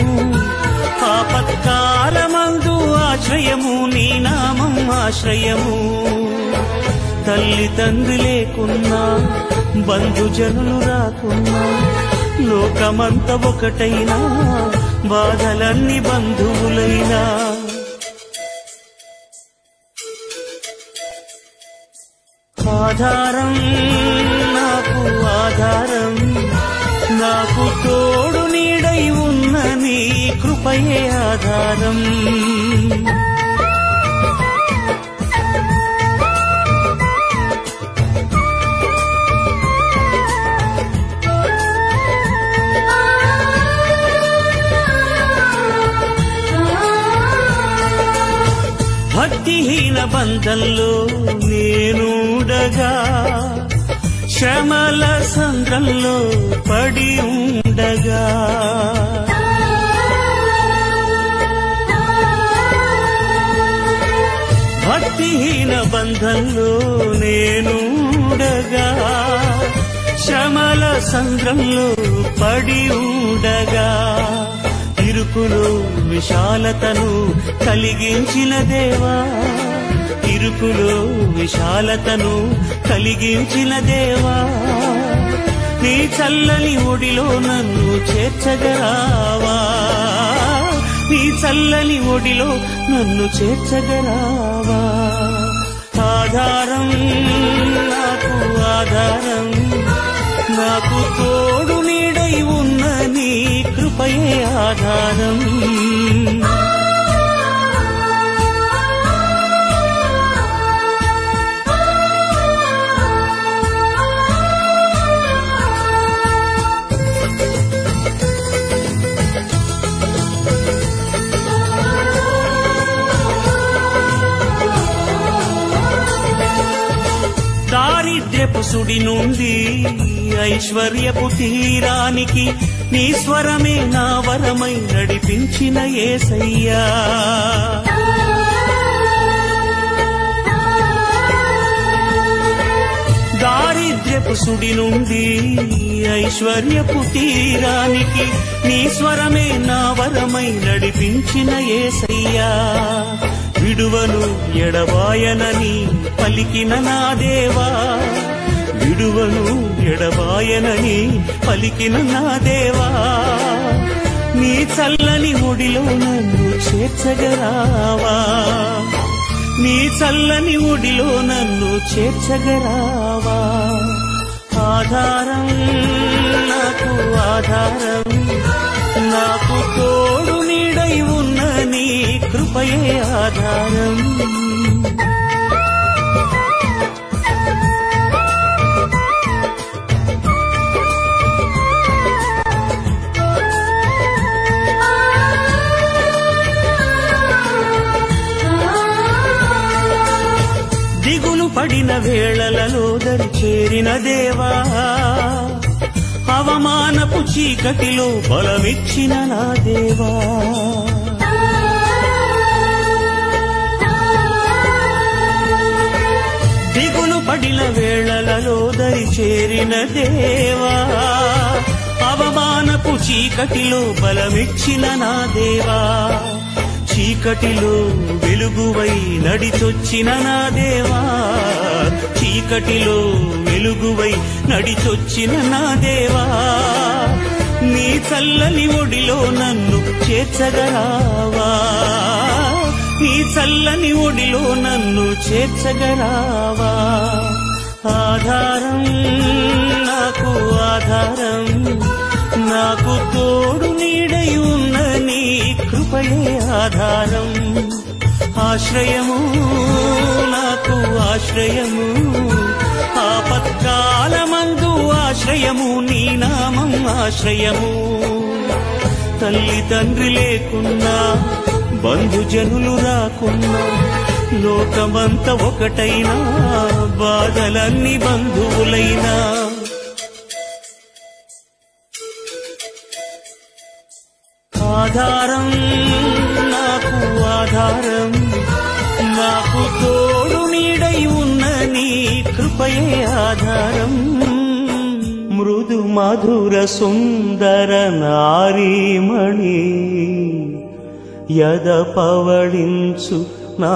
ఆపత్కాలమందు ఆశ్రయము నీ నామం ఆశ్రయము. తల్లి తండ్రి లేకున్నా బంధుజనులు రాకున్నా లోకమంత ఒకటైనా బాధలన్నీ బంధువులైనా ఆధారం నాకు ఆధారం నాకు తోడు నీడై ఉన్న నీ కృపయే ఆధారం భక్తిహీన బంధంలో నేనుండగా శ్రమల సంద్రంలో పడి ఉండగా భక్తిహీన బంధంలో నేనుండగా శ్రమల సంద్రంలో పడి ఉండగా ఇరుకులో విశాలతను కలిగించిన దేవా ఇరుకులో విశాలతను కలిగించిన దేవా నీ చల్లని ఒడిలో నన్ను చేర్చగరావా నీ చల్లని ఒడిలో నన్ను చేర్చగరావా ఆధారం నాకు ఆధారం నాకు తోడు నీడై ఉన్న నీ కృపయే ఆధారం దారిద్ర్యపు సుడి నుండి ఐశ్వర్యపు తీరానికి నీ స్వరమే నా వరమై నడిపించిన యేసయ్యా దారిద్ర్యపు సుడి నుండి ఐశ్వర్యపు తీరానికి నీ స్వరమే నా వరమై నడిపించిన యేసయ్యా విడువను ఎడబాయనని పలికిన నా దేవా విడువను ఎడబాయనని పలికిన నా దేవా నీ చల్లని ఒడిలో నన్ను చేర్చగరావా నీ చల్లని ఒడిలో నన్ను చేర్చగరావా ఆధారం నాకు ఆధారం నాకు తోడు నీడై ఉన్న నీ కృపయే ఆధారం దిగులు పడిన వేళలలో దరి చేరిన దేవా అవమానపు చీకటిలో బలమిచ్చిన నా దేవా దిగులు పడిన వేళలలో దరి చేరిన దేవా అవమానపు చీకటిలో బలమిచ్చిన నా దేవా చీకటిలో వెలుగువై నడిచొచ్చిన నా దేవా చీకటిలో వెలుగువై నడిచొచ్చిన నా దేవా నీ చల్లని ఒడిలో నన్ను చేర్చగరావా నీ చల్లని ఒడిలో నన్ను చేర్చగరావా ఆధారం నాకు ఆధారం నాకు తోడు నీడై ఉన్న నీ కృపయే ఆధారం ఆశ్రయము నాకు ఆశ్రయము ఆపత్కాలమందు ఆశ్రయము నీ నామం ఆశ్రయము తల్లి తండ్రి లేకున్నా బంధుజనులు రాకున్నా లోకమంత ఒకటైనా బాధలన్నీ బంధువులైనా ఆధారం నాకు ఆధారం నాకు తోడు నీడై ఉన్న నీ కృపయే ఆధారం మృదు మధుర సుందర నారీమణి యద పవళించు నా